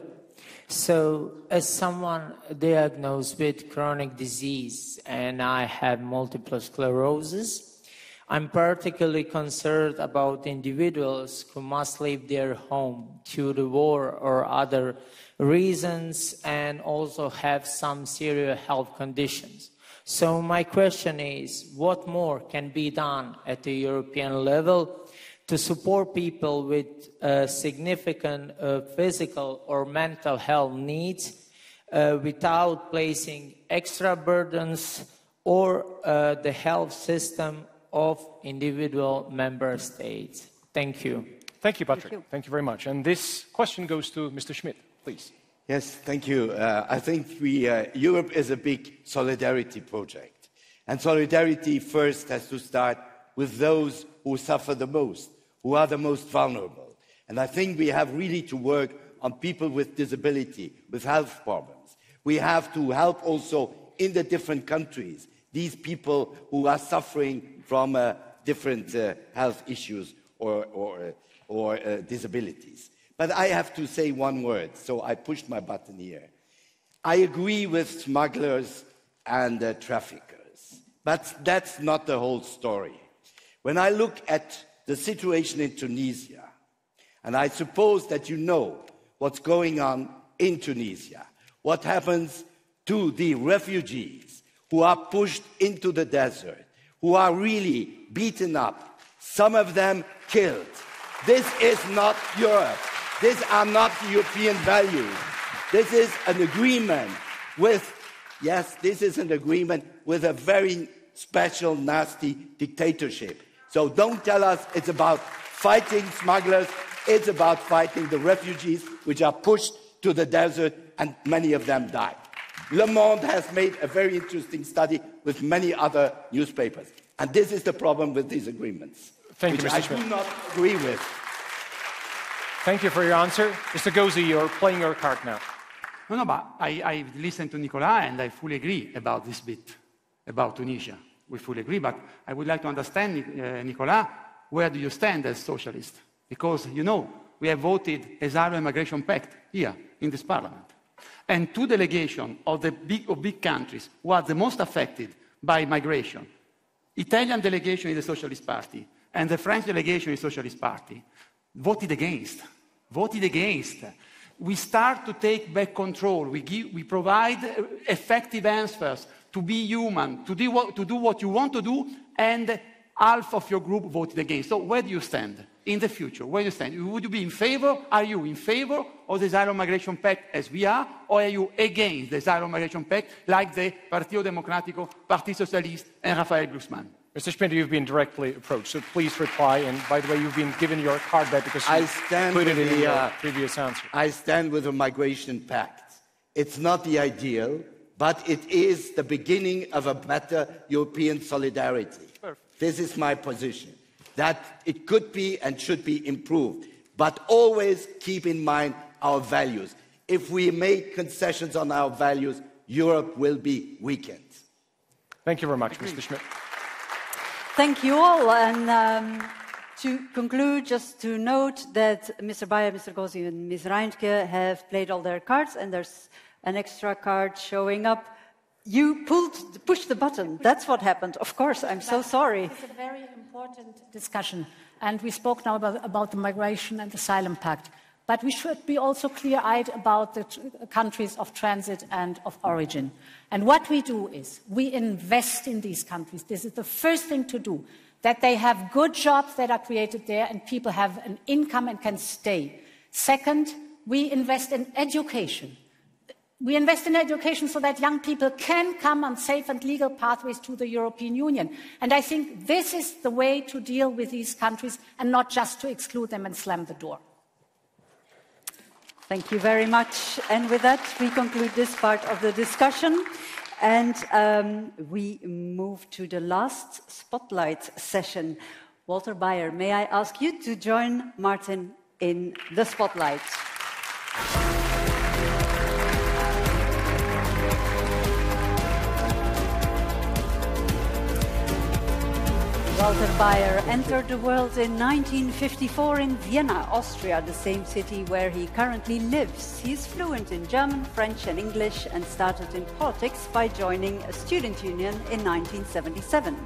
So, as someone diagnosed with chronic disease and I have multiple sclerosis, I'm particularly concerned about individuals who must leave their home due to war or other reasons and also have some serious health conditions. So my question is, what more can be done at the European level to support people with significant physical or mental health needs without placing extra burdens or the health system of individual member states? Thank you. Thank you, Patrick. Thank you very much. And this question goes to Mr. Schmit, please. Yes, thank you. I think Europe is a big solidarity project. And solidarity first has to start with those who suffer the most, who are the most vulnerable. And I think we have really to work on people with disability, with health problems. We have to help also in the different countries, these people who are suffering from different health issues or disabilities. But I have to say one word, so I pushed my button here. I agree with smugglers and traffickers, but that's not the whole story. When I look at the situation in Tunisia, and I suppose that you know what's going on in Tunisia, what happens to the refugees who are pushed into the desert, who are really beaten up, some of them killed. This is not Europe. These are not European values. This is an agreement with, yes, this is an agreement with a very special, nasty dictatorship. So don't tell us it's about fighting smugglers. It's about fighting the refugees which are pushed to the desert, and many of them die. Le Monde has made a very interesting study with many other newspapers. And this is the problem with these agreements, Thank you, Mr. I Schmit. do not agree with. Thank you for your answer. Mr. Gozi, you're playing your card now. No, but I listened to Nicolas and I fully agree about this bit, about Tunisia. We fully agree, but I would like to understand, Nicolas, where do you stand as socialist? Because, you know, we have voted Asylum and Migration Pact here in this parliament. And two delegations of the big countries who are the most affected by migration, Italian delegation in the Socialist Party and the French delegation in the Socialist Party, voted against. We start to take back control. We provide effective answers to be human, to do what you want to do, and half of your group voted against. So where do you stand in the future? Where do you stand? Would you be in favor? Are you in favor of the Asylum Migration Pact as we are, or are you against the Asylum Migration Pact like the Partito Democratico, Partito Socialista, and Rafael Guzman? Mr. Schmit, you've been directly approached, so please reply. And by the way, you've been given your card back because you put it in your previous answer. I stand with the Migration Pact. It's not the ideal, but it is the beginning of a better European solidarity. Perfect. This is my position, that it could be and should be improved, but always keep in mind our values. If we make concessions on our values, Europe will be weakened. Thank you very much, Mr. Schmit. Thank you all. And to conclude, just to note that Mr. Baier, Mr. Gozi, and Ms. Reintke have played all their cards, and there's an extra card showing up. You pushed the button. That's what happened. Of course, I'm so sorry. It's a very important discussion. And we spoke now about the Migration and Asylum Pact. But we should be also clear-eyed about the countries of transit and of origin. And what we do is we invest in these countries. This is the first thing to do, that they have good jobs that are created there and people have an income and can stay. Second, we invest in education. We invest in education so that young people can come on safe and legal pathways to the European Union. And I think this is the way to deal with these countries and not just to exclude them and slam the door. Thank you very much. And with that, we conclude this part of the discussion. And we move to the last spotlight session. Walter Baier, may I ask you to join Martin in the spotlight? Walter Baier entered the world in 1954 in Vienna, Austria, the same city where he currently lives. He is fluent in German, French and English and started in politics by joining a student union in 1977.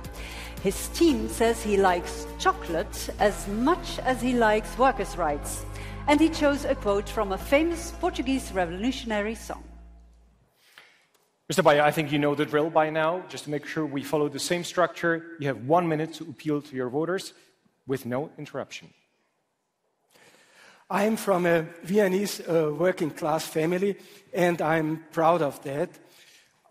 His team says he likes chocolate as much as he likes workers' rights. And he chose a quote from a famous Portuguese revolutionary song. Mr. Baier, I think you know the drill by now. Just to make sure we follow the same structure, you have 1 minute to appeal to your voters with no interruption. I'm from a Viennese working class family, and I'm proud of that.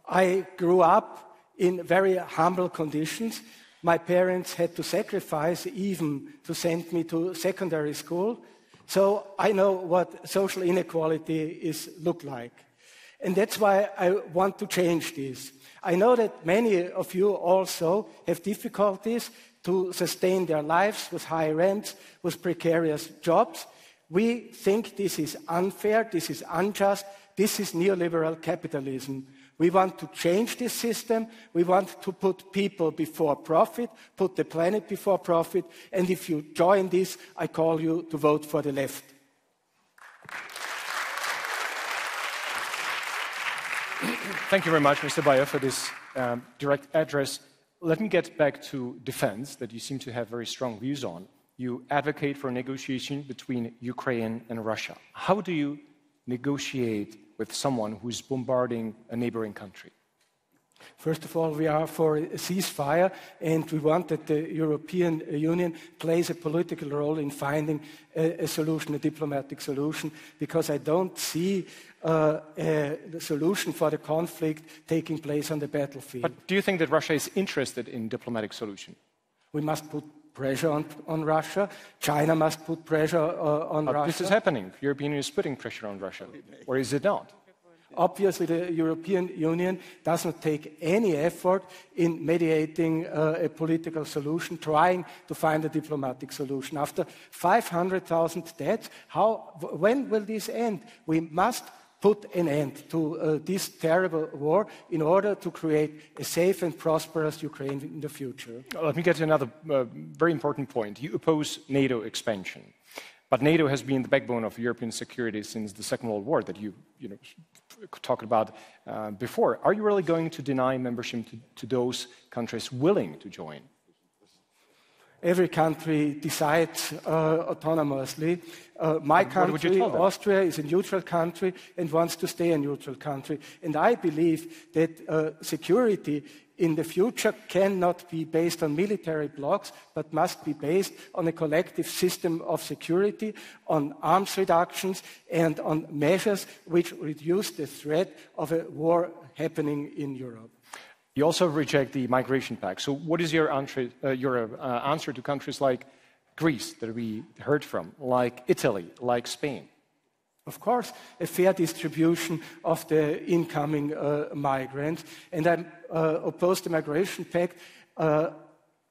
I grew up in very humble conditions. My parents had to sacrifice even to send me to secondary school. So I know what social inequality look like. And that's why I want to change this. I know that many of you also have difficulties to sustain their lives with high rents, with precarious jobs. We think this is unfair, this is unjust, this is neoliberal capitalism. We want to change this system. We want to put people before profit, put the planet before profit. And if you join this, I call you to vote for the left. Thank you very much, Mr. Baier, for this direct address. Let me get back to defense, that you seem to have very strong views on. You advocate for a negotiation between Ukraine and Russia. How do you negotiate with someone who's bombarding a neighboring country? First of all, we are for a ceasefire, and we want that the European Union plays a political role in finding a solution, a diplomatic solution, because I don't see a solution for the conflict taking place on the battlefield. But do you think that Russia is interested in diplomatic solution? We must put pressure on Russia. China must put pressure on Russia. This is happening. The European Union is putting pressure on Russia. Or is it not? Obviously, the European Union does not take any effort in mediating a political solution, trying to find a diplomatic solution. After 500,000 deaths, when will this end? We must put an end to this terrible war in order to create a safe and prosperous Ukraine in the future. Let me get to another very important point. You oppose NATO expansion. But NATO has been the backbone of European security since the Second World War that you talked about before. Are you really going to deny membership to those countries willing to join? Every country decides autonomously. My country, Austria, is a neutral country and wants to stay a neutral country. And I believe that security in the future cannot be based on military blocks, but must be based on a collective system of security, on arms reductions, and on measures which reduce the threat of a war happening in Europe. You also reject the migration pact. So what is your answer to countries like Greece, that we heard from, like Italy, like Spain? Of course, a fair distribution of the incoming migrants. And I'm opposed to the migration pact,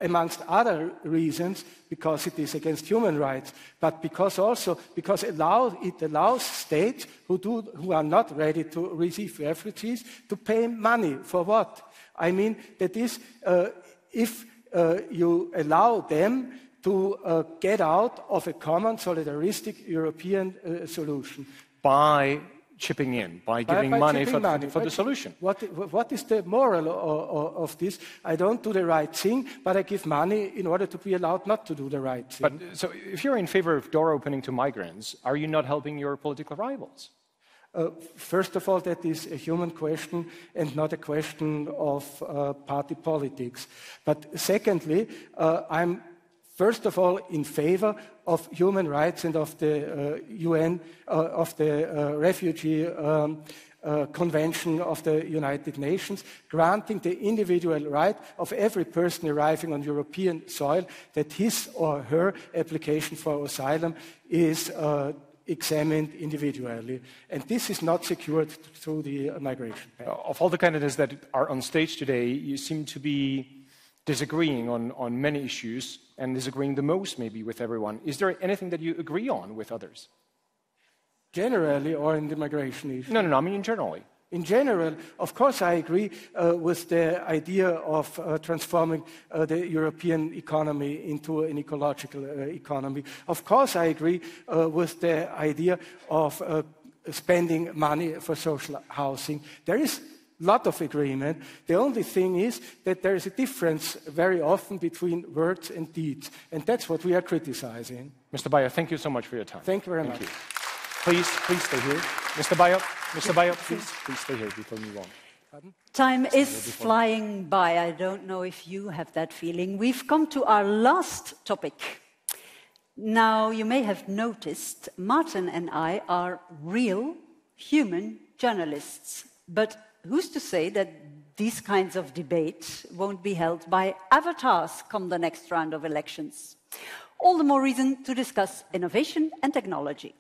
amongst other reasons, because it is against human rights, but because it allows states who are not ready to receive refugees to pay money for what? I mean, that is, if you allow them to get out of a common solidaristic European solution. By chipping in, by giving money for the solution. What is the moral of this? I don't do the right thing, but I give money in order to be allowed not to do the right thing. But so if you're in favor of door opening to migrants, are you not helping your political rivals? First of all, that is a human question and not a question of party politics. But secondly, I'm first of all in favor of human rights and of the UN, of the Refugee Convention of the United Nations, granting the individual right of every person arriving on European soil that his or her application for asylum is examined individually. And this is not secured through the migration pact. Of all the candidates that are on stage today, you seem to be disagreeing on many issues and disagreeing the most maybe with everyone. Is there anything that you agree on with others? Generally or in the migration issue? No, I mean generally. In general, of course, I agree with the idea of transforming the European economy into an ecological economy. Of course, I agree with the idea of spending money for social housing. There is lot of agreement. The only thing is that there is a difference very often between words and deeds, and that's what we are criticizing. Mr. Baier, thank you so much for your time. Thank you very much. You. Please stay here. Mr. Baier, please stay here before we move on. Pardon? Time is flying by. I don't know if you have that feeling. We've come to our last topic. Now, you may have noticed, Martin and I are real human journalists. But who's to say that these kinds of debates won't be held by avatars come the next round of elections? All the more reason to discuss innovation and technology.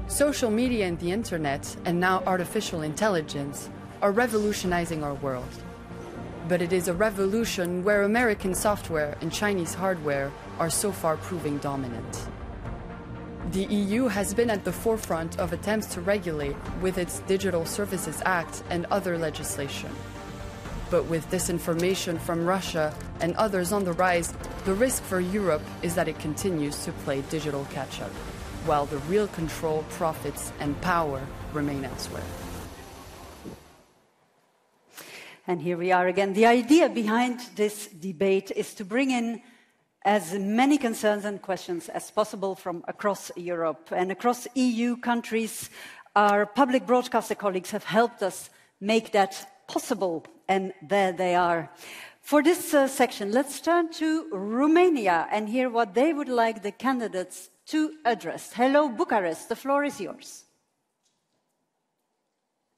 Social media and the internet, and now artificial intelligence, are revolutionizing our world. But it is a revolution where American software and Chinese hardware are so far proving dominant. The EU has been at the forefront of attempts to regulate with its Digital Services Act and other legislation. But with disinformation from Russia and others on the rise, the risk for Europe is that it continues to play digital catch-up, while the real control, profits, and power remain elsewhere. And here we are again. The idea behind this debate is to bring in as many concerns and questions as possible from across Europe. And across EU countries, our public broadcaster colleagues have helped us make that possible. And there they are. For this section, let's turn to Romania and hear what they would like the candidates to address. Hello, Bucharest. The floor is yours.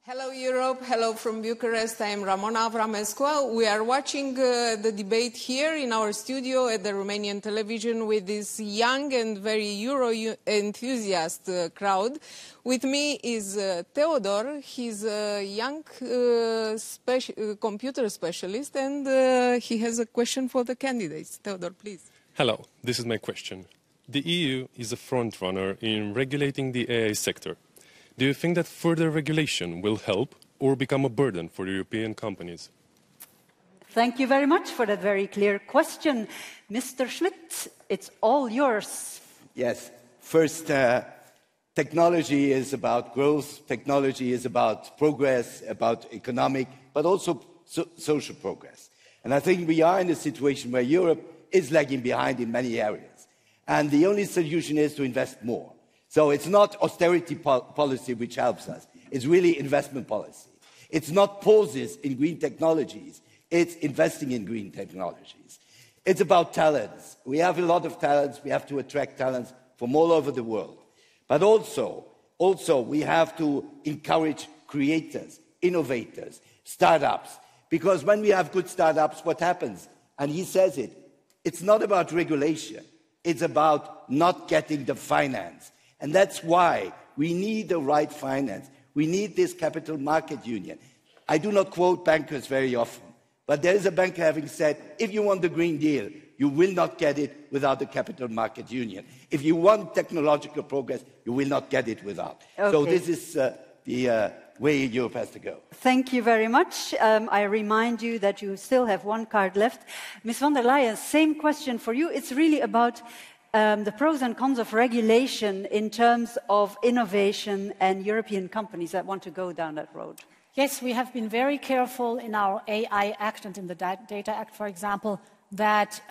Hello, Europe. Hello from Bucharest. I am Ramona Avramescu. We are watching the debate here in our studio at the Romanian television with this young and very Euro enthusiast crowd. With me is Theodor. He's a young computer specialist, and he has a question for the candidates. Theodor, please. Hello, this is my question. The EU is a front runner in regulating the AI sector. Do you think that further regulation will help or become a burden for European companies? Thank you very much for that very clear question. Mr. Schmit, it's all yours. Yes. First, technology is about growth. Technology is about progress, about economic, but also social progress. And I think we are in a situation where Europe is lagging behind in many areas. And the only solution is to invest more. So it's not austerity policy which helps us. It's really investment policy. It's not pauses in green technologies. It's investing in green technologies. It's about talents. We have a lot of talents. We have to attract talents from all over the world. But also we have to encourage creators, innovators, startups. Because when we have good startups, what happens? And he says it. It's not about regulation. It's about not getting the finance. And that's why we need the right finance. We need this capital market union. I do not quote bankers very often, but there is a banker having said, if you want the Green Deal, you will not get it without the capital market union. If you want technological progress, you will not get it without. Okay. So this is the way Europe has to go. Thank you very much. I remind you that you still have one card left. Ms. von der Leyen, same question for you. It's really about the pros and cons of regulation in terms of innovation and European companies that want to go down that road. Yes, we have been very careful in our AI Act and in the Data Act, for example, that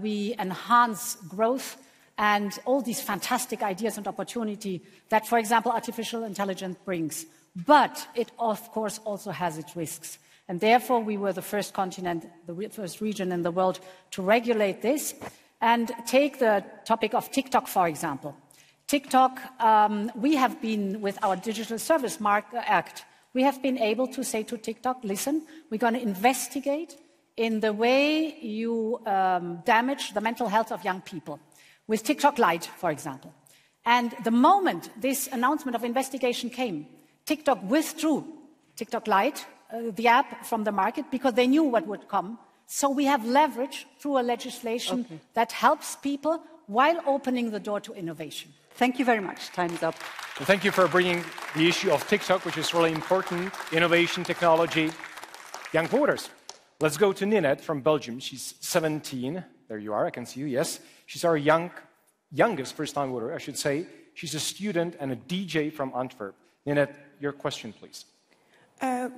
we enhance growth and all these fantastic ideas and opportunity that, for example, artificial intelligence brings. But it, of course, also has its risks. And therefore, we were the first continent, the first region in the world to regulate this. And take the topic of TikTok, for example. TikTok, we have been, with our Digital Service Act, we have been able to say to TikTok, listen, we're going to investigate in the way you damage the mental health of young people, with TikTok Lite, for example. And the moment this announcement of investigation came, TikTok withdrew TikTok Lite, the app, from the market because they knew what would come. So we have leverage through a legislation that helps people while opening the door to innovation. Thank you very much. Time's up. And thank you for bringing the issue of TikTok, which is really important, innovation, technology, young voters. Let's go to Ninette from Belgium. She's 17. There you are, I can see you, yes. She's our youngest first-time voter, I should say. She's a student and a DJ from Antwerp. Ninette, your question, please.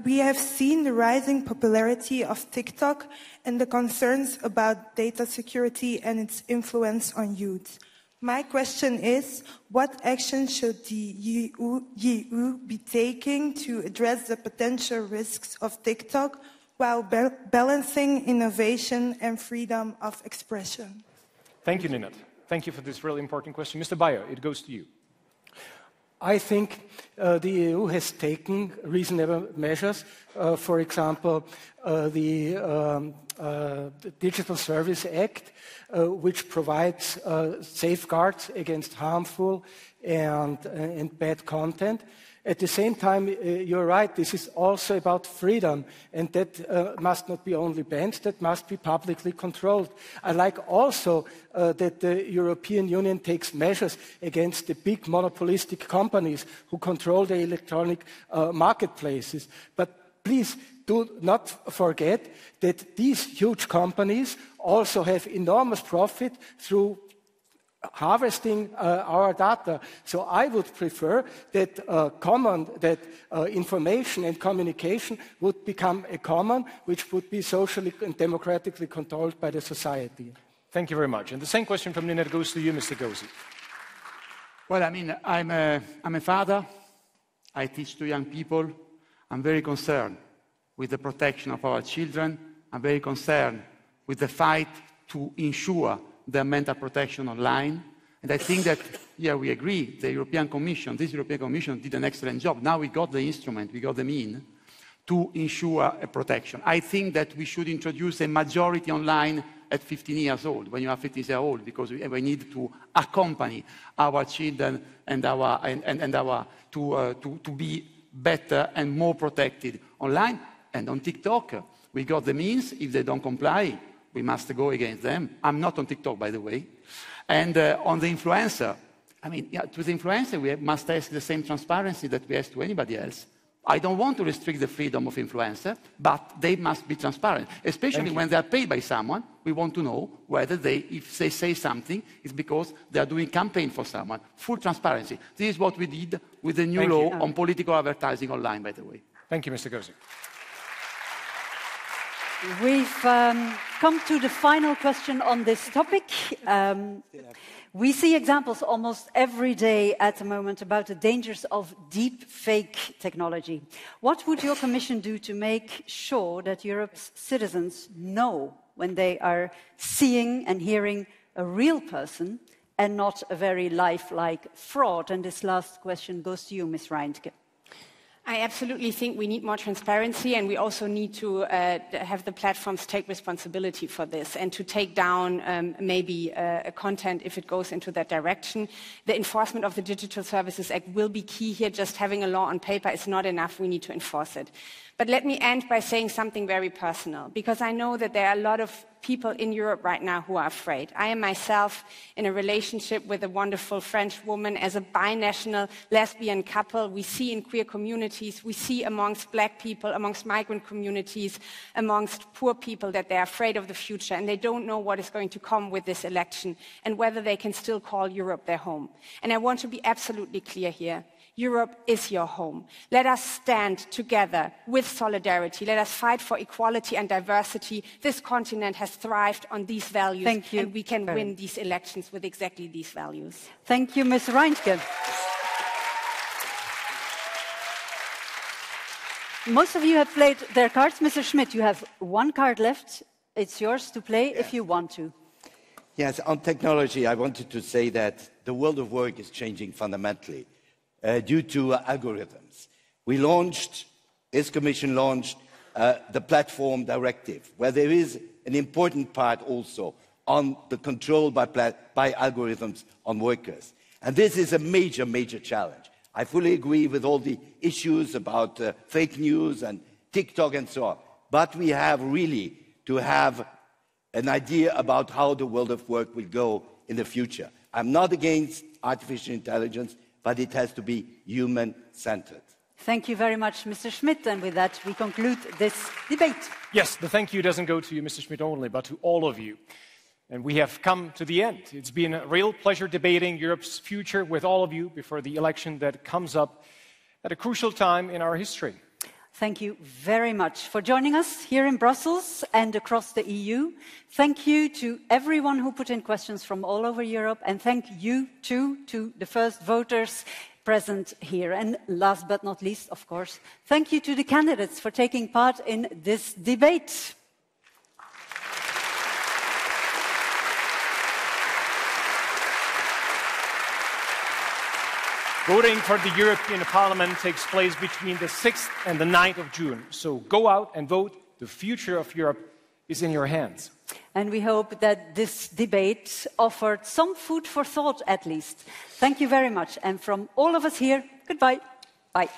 We have seen the rising popularity of TikTok and the concerns about data security and its influence on youth. My question is, what action should the EU be taking to address the potential risks of TikTok while balancing innovation and freedom of expression? Thank you, Ninette. Thank you for this really important question. Mr. Baier, it goes to you. I think the EU has taken reasonable measures. For example, the Digital Service Act, which provides safeguards against harmful and bad content. At the same time, you're right, this is also about freedom, and that must not be only banned, that must be publicly controlled. I like also that the European Union takes measures against the big monopolistic companies who control the electronic marketplaces. But please do not forget that these huge companies also have enormous profit through harvesting our data. So I would prefer that information and communication would become a common, which would be socially and democratically controlled by the society. Thank you very much. And the same question from Ninette goes to you, Mr. Gozi. Well, I mean, I'm a father. I teach to young people. I'm very concerned with the protection of our children. I'm very concerned with the fight to ensure their mental protection online. And I think that, yeah, we agree, this European Commission did an excellent job. Now we got the instrument, we got the mean to ensure a protection. I think that we should introduce a majority online at 15 years old, when you are 15 years old, because we need to accompany our children and to be better and more protected online. And on TikTok, we got the means. If they don't comply, we must go against them. I'm not on TikTok, by the way. And on the influencer, I mean, yeah, to the influencer, we must ask the same transparency that we ask to anybody else. I don't want to restrict the freedom of influencer, but they must be transparent, especially when they are paid by someone. We want to know whether if they say something, it's because they are doing campaign for someone. Full transparency. This is what we did with the new law on political advertising online, by the way. Thank you, Mr. Gozi. We've come to the final question on this topic. We see examples almost every day at the moment about the dangers of deep fake technology. What would your Commission do to make sure that Europe's citizens know when they are seeing and hearing a real person and not a very lifelike fraud? And this last question goes to you, Ms. Reintke. I absolutely think we need more transparency, and we also need to have the platforms take responsibility for this and to take down maybe content if it goes into that direction. The enforcement of the Digital Services Act will be key here. Just having a law on paper is not enough. We need to enforce it. But let me end by saying something very personal, because I know that there are a lot of people in Europe right now who are afraid. I am myself in a relationship with a wonderful French woman as a binational lesbian couple. We see in queer communities, we see amongst black people, amongst migrant communities, amongst poor people that they're afraid of the future and they don't know what is going to come with this election and whether they can still call Europe their home. And I want to be absolutely clear here. Europe is your home. Let us stand together with solidarity. Let us fight for equality and diversity. This continent has thrived on these values, and we can win these elections with exactly these values. Thank you, Ms. Reintke. Most of you have played their cards. Mr. Schmit, you have one card left. It's yours to play if you want to. Yes, on technology, I wanted to say that the world of work is changing fundamentally. Due to algorithms. This Commission launched the platform directive, where there is an important part also on the control by algorithms on workers. And this is a major, major challenge. I fully agree with all the issues about fake news and TikTok and so on. But we have really to have an idea about how the world of work will go in the future. I'm not against artificial intelligence, but it has to be human-centered. Thank you very much, Mr. Schmit. And with that, we conclude this debate. Yes, the thank you doesn't go to you, Mr. Schmit, only, but to all of you. And we have come to the end. It's been a real pleasure debating Europe's future with all of you before the election that comes up at a crucial time in our history. Thank you very much for joining us here in Brussels and across the EU. Thank you to everyone who put in questions from all over Europe, and thank you too to the first voters present here. And last but not least, of course, thank you to the candidates for taking part in this debate. Voting for the European Parliament takes place between the 6th and the 9th of June. So go out and vote. The future of Europe is in your hands. And we hope that this debate offered some food for thought, at least. Thank you very much. And from all of us here, goodbye. Bye.